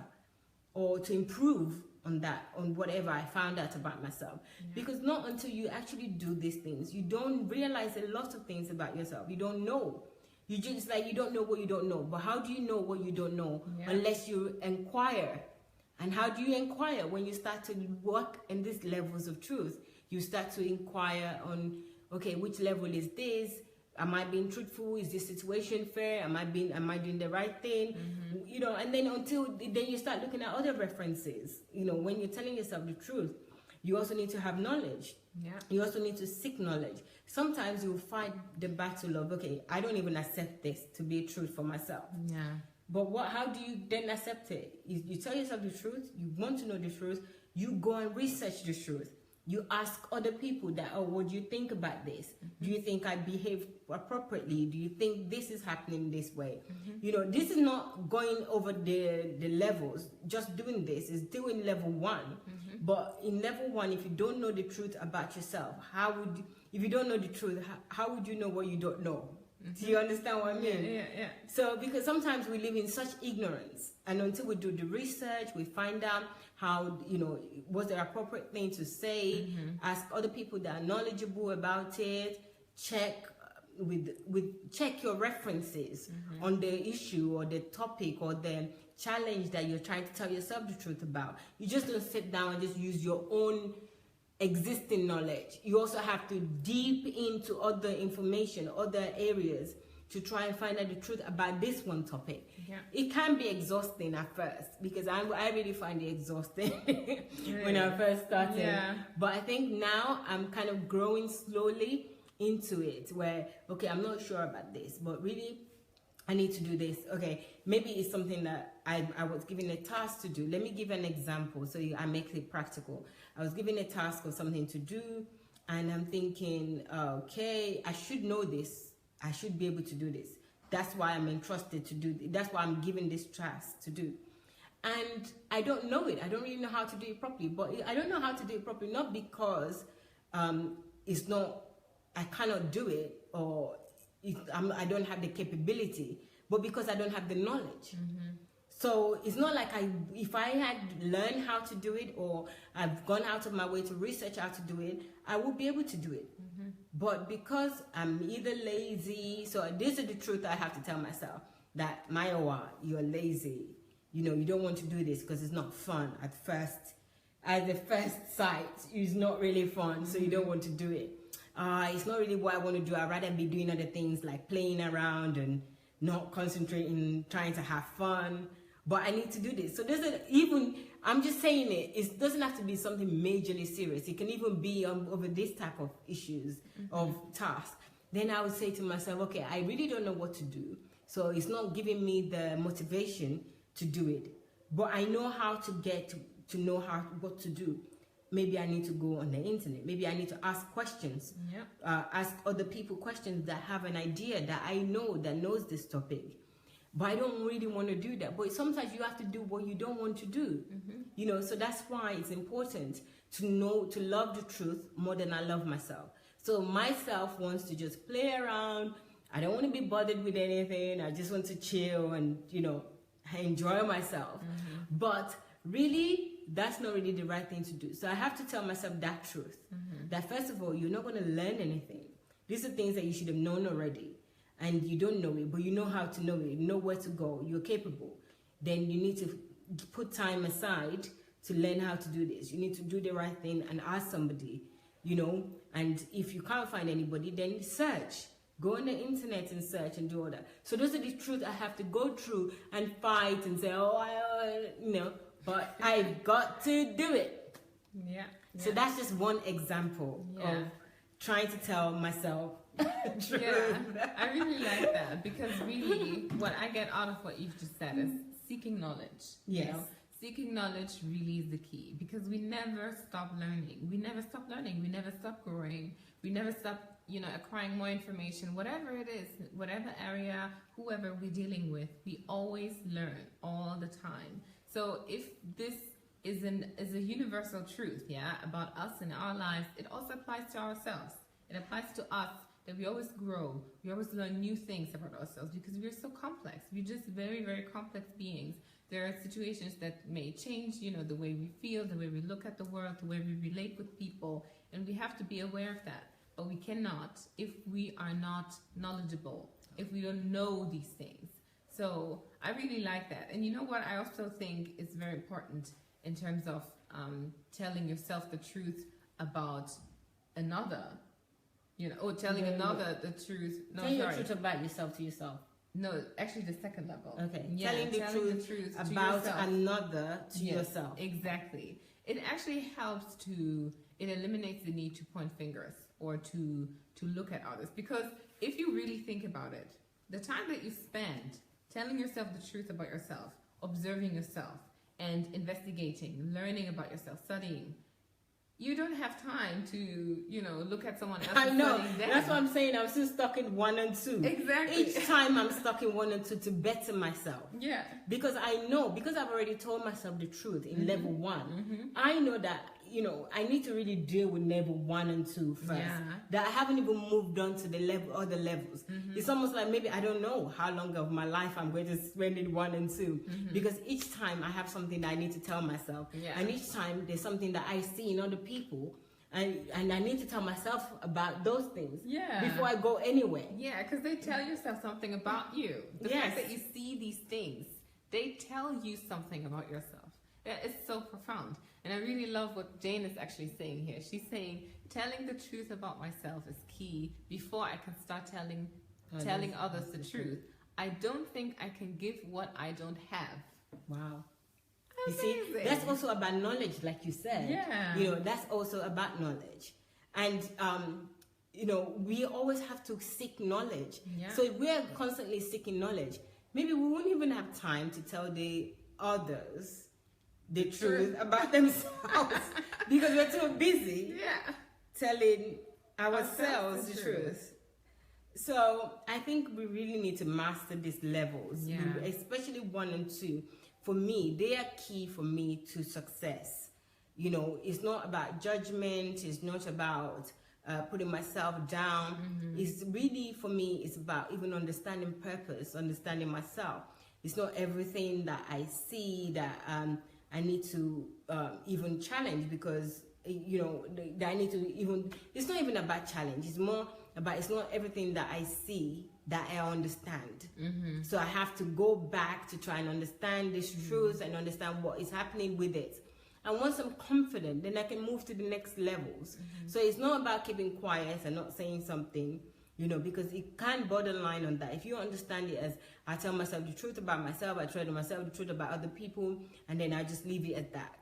or to improve on that, on whatever I found out about myself. Because not until you actually do these things, you don't realize a lot of things about yourself. You don't know. You just you don't know what you don't know. But how do you know what you don't know unless you inquire? And how do you inquire? When you start to work in these levels of truth, you start to inquire on, okay, which level is this? Am I being truthful? Is this situation fair? Am I doing the right thing? You know, and then then you start looking at other references. You know, when you're telling yourself the truth, you also need to have knowledge. You also need to seek knowledge. Sometimes you'll fight the battle of, okay, I don't even accept this to be a truth for myself. But how do you then accept it? You tell yourself the truth, you want to know the truth, you go and research the truth. You ask other people that, oh, what do you think about this? Do you think I behave appropriately? Do you think this is happening this way? You know, this is not going over the levels. Just doing this is still in level 1. But in level 1, if you don't know the truth about yourself, if you don't know the truth, how would you know what you don't know? Do you understand what I mean? Yeah. So, because sometimes we live in such ignorance, and until we do the research, we find out how, you know, what's the appropriate thing to say, ask other people that are knowledgeable about it, check check your references on the issue or the topic or the challenge that you're trying to tell yourself the truth about. You just don't sit down and just use your own existing knowledge. You also have to deep into other information, other areas, to try and find out the truth about this one topic. It can be exhausting at first, because I really find it exhausting when I first started. But I think now I'm kind of growing slowly into it, where, okay, I'm not sure about this, but really I need to do this. Okay, maybe it's something that I was given a task to do. Let me give an example so I make it practical. I was given a task of something to do, and I'm thinking, okay, I should know this. I should be able to do this. That's why I'm entrusted to do. That's why I'm given this task to do. And I don't know it. I don't really know how to do it properly. But I don't know how to do it properly, not because it's not, I cannot do it, or I don't have the capability, but because I don't have the knowledge. So it's not like if I had learned how to do it, or I've gone out of my way to research how to do it, I would be able to do it. But because I'm either lazy, so this is the truth I have to tell myself, that Mayowa, you're lazy. You know, you don't want to do this because it's not fun at first. At the first sight, it's not really fun, so you don't want to do it. It's not really what I want to do. I'd rather be doing other things like playing around and not concentrating, trying to have fun. But I need to do this. So I'm just saying it doesn't have to be something majorly serious. It can even be over this type of issues, of tasks. Then I would say to myself, okay, I really don't know what to do. So it's not giving me the motivation to do it. But I know how to get to know what to do. Maybe I need to go on the internet. Maybe I need to ask questions. Ask other people questions that have an idea that I know that knows this topic. But I don't really want to do that. But sometimes you have to do what you don't want to do. You know, so that's why it's important to love the truth more than I love myself. So myself wants to just play around. I don't want to be bothered with anything. I just want to chill and, you know, enjoy myself. But really, that's not really the right thing to do. So I have to tell myself that truth. That first of all, you're not going to learn anything. These are things that you should have known already. And you don't know it, but you know how to know it. You know where to go. You're capable. Then you need to put time aside to learn how to do this. You need to do the right thing and ask somebody, you know. And if you can't find anybody, then search. Go on the internet and search and do all that. So those are the truths I have to go through and fight and say, you know, but I've got to do it. So that's just one example of trying to tell myself truth. I really like that, because really what I get out of what you've just said is seeking knowledge. You know? Seeking knowledge really is the key, because we never stop learning. We never stop learning. We never stop growing. We never stop, you know, acquiring more information. Whatever it is, whatever area, whoever we're dealing with, we always learn all the time. So if this is a universal truth, about us and our lives, it also applies to ourselves. It applies to us, that we always grow. We always learn new things about ourselves, because we're so complex. We're just very, very complex beings. There are situations that may change, you know, the way we feel, the way we look at the world, the way we relate with people, and we have to be aware of that. But we cannot if we are not knowledgeable, if we don't know these things. So I really like that. And you know what I also think is very important in terms of telling yourself the truth about another. You know, or telling another the truth. No, Tell the truth about yourself to yourself. No, actually the second level. Okay. Telling the truth about another to yourself. Exactly. It actually helps it eliminates the need to point fingers or to look at others. Because if you really think about it, the time that you spend telling yourself the truth about yourself, observing yourself, and investigating, learning about yourself, studying, you don't have time to, you know, look at someone else. I know. That's what I'm saying. I'm still stuck in 1 and 2. Exactly. Each time I'm stuck in 1 and 2 to better myself. Yeah. Because I know, because I've already told myself the truth in level 1, I know that, you know, I need to really deal with level 1 and 2 first. Yeah. That I haven't even moved on to the other levels. It's almost like maybe I don't know how long of my life I'm going to spend in 1 and 2. Because each time I have something that I need to tell myself. Yeah. And each time there's something that I see in other people. And I need to tell myself about those things before I go anywhere. Yeah, because they tell yourself something about you. The fact that you see these things, they tell you something about yourself. That is so profound. And I really love what Jane is actually saying here. She's saying, telling the truth about myself is key before I can start telling others the truth. I don't think I can give what I don't have. Wow. You see, that's also about knowledge, like you said. Yeah. You know, that's also about knowledge. And, you know, we always have to seek knowledge. Yeah. So if we're constantly seeking knowledge, maybe we won't even have time to tell the others the truth about themselves because we're too busy telling ourselves the truth. So I think we really need to master these levels, especially 1 and 2. For me, they are key for me to success. You know, it's not about judgment. It's not about putting myself down. It's really, for me, it's about even understanding purpose, understanding myself. It's not everything that I see that I need to even challenge, because, you know, that I need to even, it's not even about challenge. It's more about, it's not everything that I see that I understand. So I have to go back to try and understand this truth and understand what is happening with it. And once I'm confident, then I can move to the next levels. So it's not about keeping quiet and not saying something, you know, because it can borderline on that. If you understand it as, I tell myself the truth about myself, I tell myself the truth about other people, and then I just leave it at that.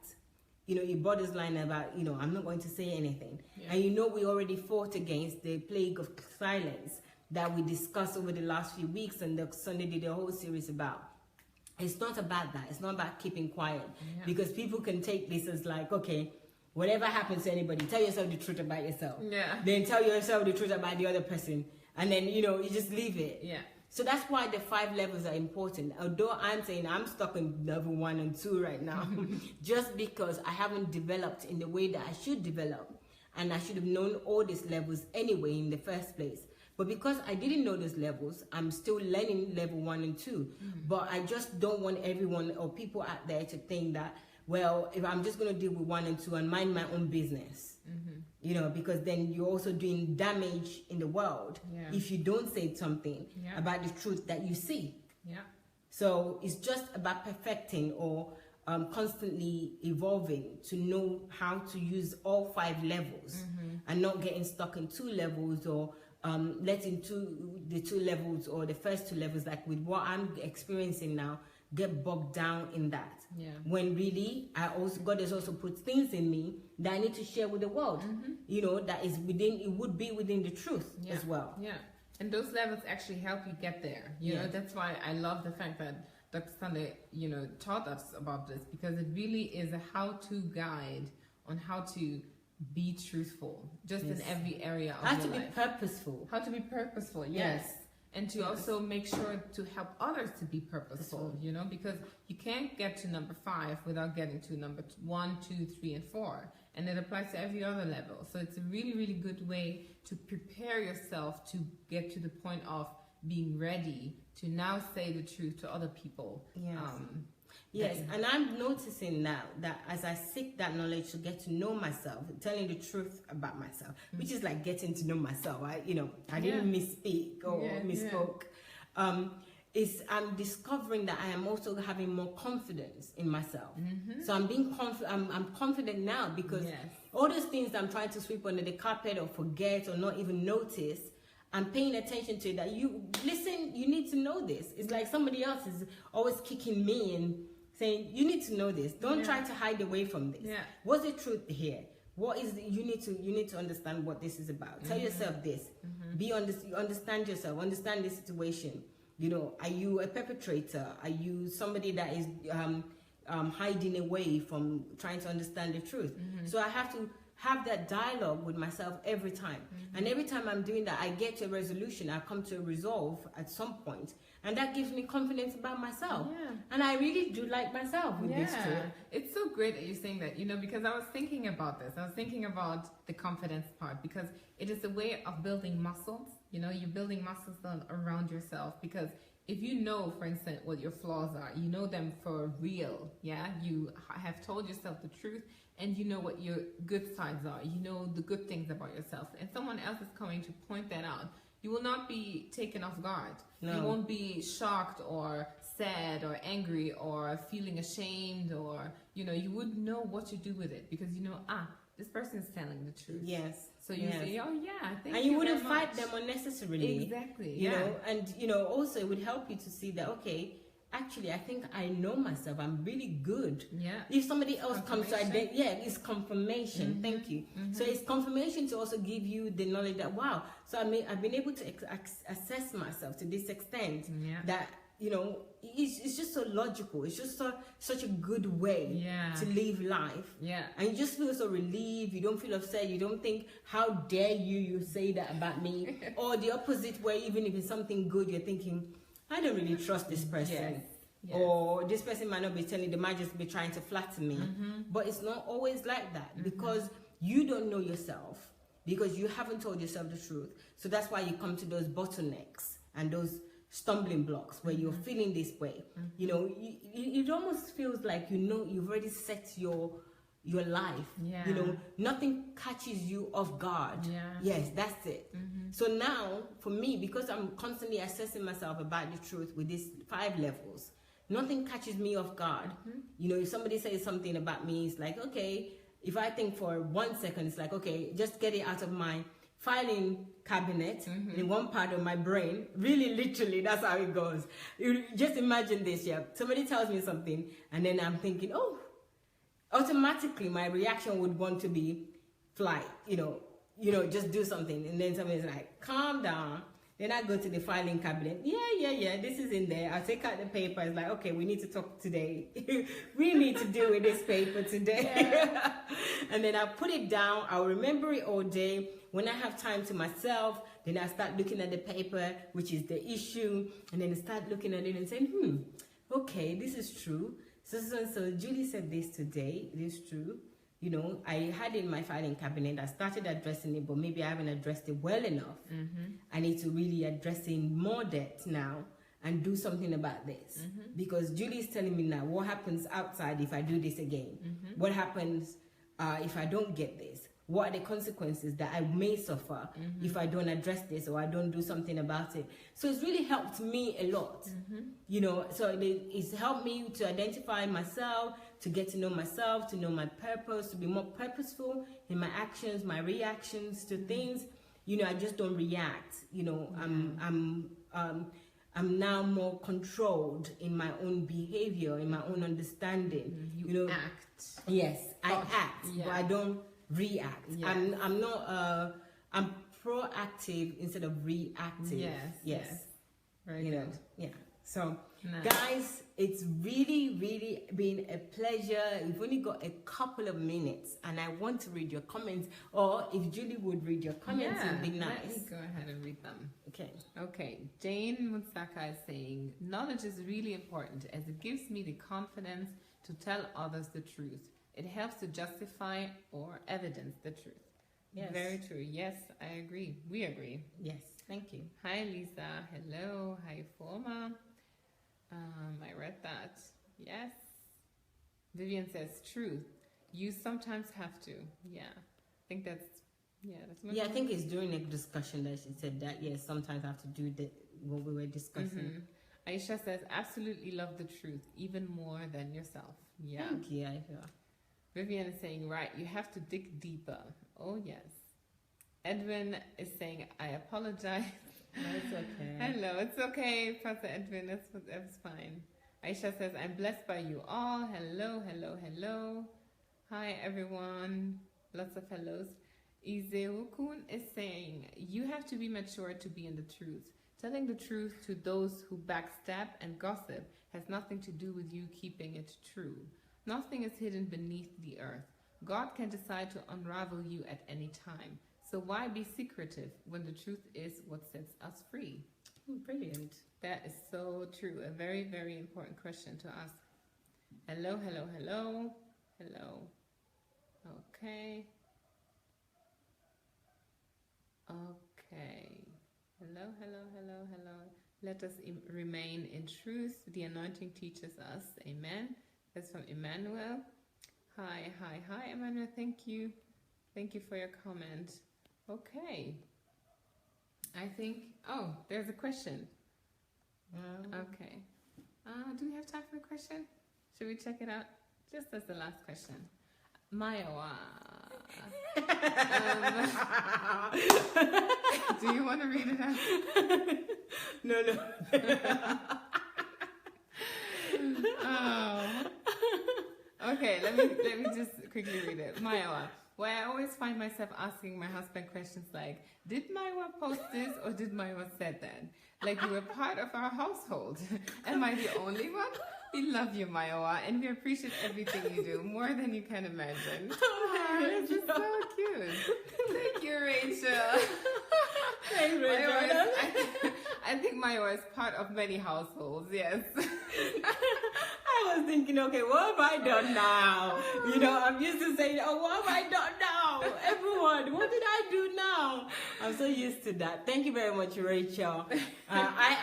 You know, it borders line about, you know, I'm not going to say anything. And you know, we already fought against the plague of silence that we discussed over the last few weeks, and Dr. Sunday did a whole series about. It's not about that. It's not about keeping quiet, because people can take this as like, okay, whatever happens to anybody, tell yourself the truth about yourself. Then tell yourself the truth about the other person, and then, you know, you just leave it. So that's why the 5 levels are important. Although I'm saying I'm stuck in level 1 and 2 right now, just because I haven't developed in the way that I should develop, and I should have known all these levels anyway in the first place. But because I didn't know those levels, I'm still learning level 1 and 2. But I just don't want everyone or people out there to think that, well, if I'm just going to deal with 1 and 2 and mind my own business, you know, because then you're also doing damage in the world if you don't say something about the truth that you see. So it's just about perfecting or constantly evolving to know how to use all 5 levels and not getting stuck in 2 levels, or letting the 2 levels or the first 2 levels, like with what I'm experiencing now, get bogged down in that. When really, God has also put things in me that I need to share with the world. You know, that is within, it would be within the truth as well. And those levels actually help you get there. You know, that's why I love the fact that Dr. Sunday, you know, taught us about this, because it really is a how-to guide on how to be truthful, just in every area of your life. How to be purposeful. How to be purposeful, and to also make sure to help others to be purposeful, you know, because you can't get to number 5 without getting to number 1, 2, 3, and 4. And it applies to every other level. So it's a really, really good way to prepare yourself to get to the point of being ready to now say the truth to other people. Yes, and I'm noticing now that as I seek that knowledge to get to know myself, telling the truth about myself, which is like getting to know myself. I didn't misspeak or misspoke. I'm discovering that I am also having more confidence in myself. So I'm confident now, because all those things I'm trying to sweep under the carpet or forget or not even notice, I'm paying attention to it. That you need to know this. It's like somebody else is always kicking me and saying, you need to know this. Don't try to hide away from this. What's the truth here? What is you need to understand what this is about. Tell yourself this. Understand yourself. Understand the situation. You know, are you a perpetrator? Are you somebody that is hiding away from trying to understand the truth? So I have to have that dialogue with myself every time. And every time I'm doing that, I get to a resolution. I come to a resolve at some point, and that gives me confidence about myself. And I really do like myself with this too. It's so great that you're saying that, because I was thinking about this. I was thinking about the confidence part, because it is a way of building muscles. You're building muscles around yourself, because if you know, for instance, what your flaws are, you know them for real, you have told yourself the truth, and you know what your good sides are, you know the good things about yourself, and someone else is coming to point that out, you will not be taken off guard. You won't be shocked or sad or angry or feeling ashamed, or you would know what to do with it, because this person is telling the truth. So you say, oh yeah, thank you. And you wouldn't fight them unnecessarily. Exactly. You know, and also it would help you to see that, okay, actually I think I know myself. I'm really good. If somebody else comes to it's confirmation. Thank you. So it's confirmation to also give you the knowledge that, wow, so I've been able to assess myself to this extent that it's just so logical. It's just such a good way to live life. And you just feel so relieved. You don't feel upset. You don't think, how dare you say that about me? Or the opposite, where even if it's something good, you're thinking, I don't really trust this person. Or this person might not be telling, they might just be trying to flatter me. But it's not always like that, because you don't know yourself, because you haven't told yourself the truth. So that's why you come to those bottlenecks and those stumbling blocks where you're feeling this way. It almost feels like you've already set your life. Nothing catches you off guard. Yes, that's it. So now for me, because I'm constantly assessing myself about the truth with these 5 levels, nothing catches me off guard. If somebody says something about me, it's like, okay, if I think for 1 second, it's like, okay, just get it out of my filing cabinet in one part of my brain. Really, literally, that's how it goes. You just imagine this. Somebody tells me something, and then I'm thinking, oh, automatically my reaction would want to be fly, just do something. And then somebody's like, calm down. Then I go to the filing cabinet. This is in there. I'll take out the paper. It's like, okay, we need to talk today. We need to deal with this paper today. And then I put it down. I'll remember it all day. When I have time to myself, then I start looking at the paper, which is the issue. And then I start looking at it and saying, okay, this is true. So Julie said this today. It is true. I had it in my filing cabinet. I started addressing it, but maybe I haven't addressed it well enough. I need to really address it in more depth now and do something about this. Because Julie is telling me now, what happens outside if I do this again? What happens if I don't get this? What are the consequences that I may suffer if I don't address this or I don't do something about it? So it's really helped me a lot. So it's helped me to identify myself, to get to know myself, to know my purpose, to be more purposeful in my actions, my reactions to things. I just don't react. I'm now more controlled in my own behavior, in my own understanding. You act. Yes, I act, but I don't react. I'm not I'm proactive instead of reactive. Yes. Very good. So guys, it's really been a pleasure. We've only got a couple of minutes, and I want to read your comments, or if Julie would read your comments, it'd be nice. Let me go ahead and read them. Okay. Jane Mutsaka is saying, knowledge is really important as it gives me the confidence to tell others the truth. It helps to justify or evidence the truth. Yes. Very true. Yes, I agree. We agree. Yes. Thank you. Hi, Lisa. Hello. Hi, Forma. I read that. Yes. Vivian says, truth. You sometimes have to. I think that's I think it's during a discussion that she said that, yes, sometimes I have to do what we were discussing. Aisha says, absolutely love the truth, even more than yourself. Thank you, Aisha. Vivian is saying, right, you have to dig deeper. Oh, yes. Edwin is saying, I apologize. No, it's okay. Hello, it's okay, Pastor Edwin. That's fine. Aisha says, I'm blessed by you all. Hello. Hi, everyone. Lots of hellos. Izeukun is saying, you have to be mature to be in the truth. Telling the truth to those who backstab and gossip has nothing to do with you keeping it true. Nothing is hidden beneath the earth. God can decide to unravel you at any time. So why be secretive when the truth is what sets us free? Brilliant. That is so true. A very, very important question to ask. Hello, hello, hello. Hello. Okay. Okay. Hello, hello, hello, hello. Let us remain in truth. The anointing teaches us. Amen. That's from Emmanuel. Hi, hi, hi, Emmanuel. Thank you. Thank you for your comment. Okay. I think, oh, there's a question. Okay. Do we have time for a question? Should we check it out? Just as the last question. Mayowa. Do you want to read it out? No. Oh. Okay, let me just quickly read it. Mayowa. Well, I always find myself asking my husband questions like, did Mayowa post this or did Mayowa said that? Like you were part of our household. Am I the only one? We love you, Mayowa, and we appreciate everything you do more than you can imagine. Oh, this is so cute. Thank you, Rachel. Thanks, Rachel. I think Mayowa is part of many households, yes. I was thinking, okay, what have I done now? You know, I'm used to saying, oh, what have I done now? Everyone, what did I do now? I'm so used to that. Thank you very much, Rachel. I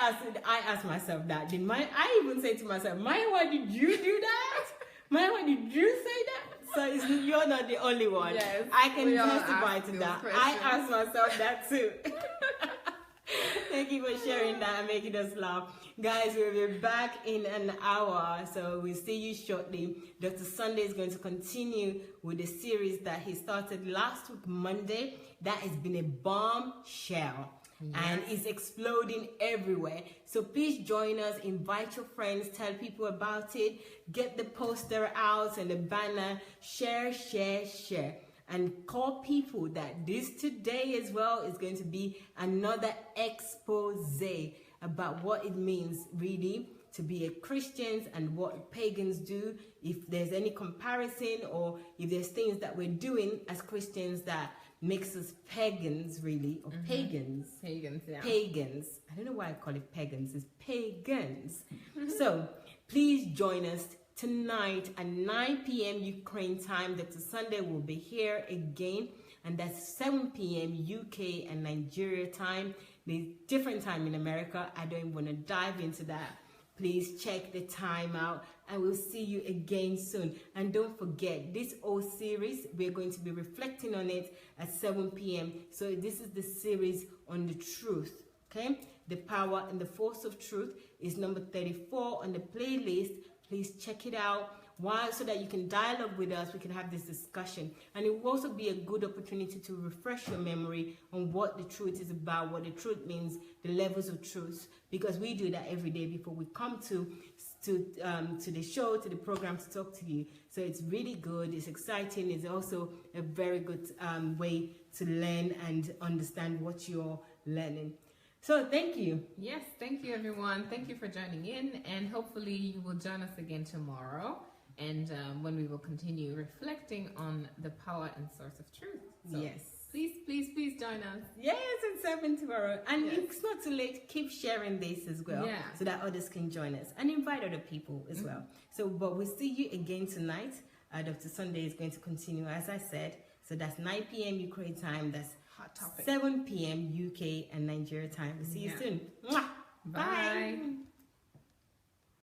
asked myself that. I even say to myself, Mayowa, did you do that? Mayowa, did you say that? So you're not the only one. Yes, I can testify to that. I asked myself that too. Thank you for sharing that and making us laugh. Guys, we'll be back in an hour, so we'll see you shortly. Dr. Sunday is going to continue with the series that he started last week, Monday. That has been a bombshell. Yes. And it's exploding everywhere. So please join us, invite your friends, tell people about it, get the poster out and the banner, share. And call people that this today as well is going to be another expose about what it means really to be a Christian and what pagans do. If there's any comparison or if there's things that we're doing as Christians that makes us pagans really, or pagans. Pagans, yeah. Pagans. I don't know why I call it pagans. It's pagans. So please join us tonight at 9 p.m. Ukraine time. Dr. Sunday will be here again, and that's 7 p.m. UK and Nigeria time. There's different time in America. I don't even want to dive into that. Please check the time out, and we'll see you again soon. And don't forget, this whole series, we're going to be reflecting on it at 7 p.m. So this is the series on the truth, okay? The power and the force of truth is number 34 on the playlist. Please check it out. Why? So that you can dialogue with us, we can have this discussion. And it will also be a good opportunity to refresh your memory on what the truth is about, what the truth means, the levels of truth, because we do that every day before we come to the show, to the program, to talk to you. So it's really good, it's exciting, it's also a very good way to learn and understand what you're learning. So thank you. Yes, thank you everyone. Thank you for joining in, and hopefully you will join us again tomorrow, and when we will continue reflecting on the power and source of truth. So yes. Please join us. Yes, it's 7 tomorrow. And it's not too late. Keep sharing this as well, so that others can join us, and invite other people as well. So, but we'll see you again tonight. Dr. Sunday is going to continue, as I said. So that's 9 p.m. Ukraine time. That's hot topic. 7 p.m. UK and Nigeria time. We'll see you soon. Mwah! Bye.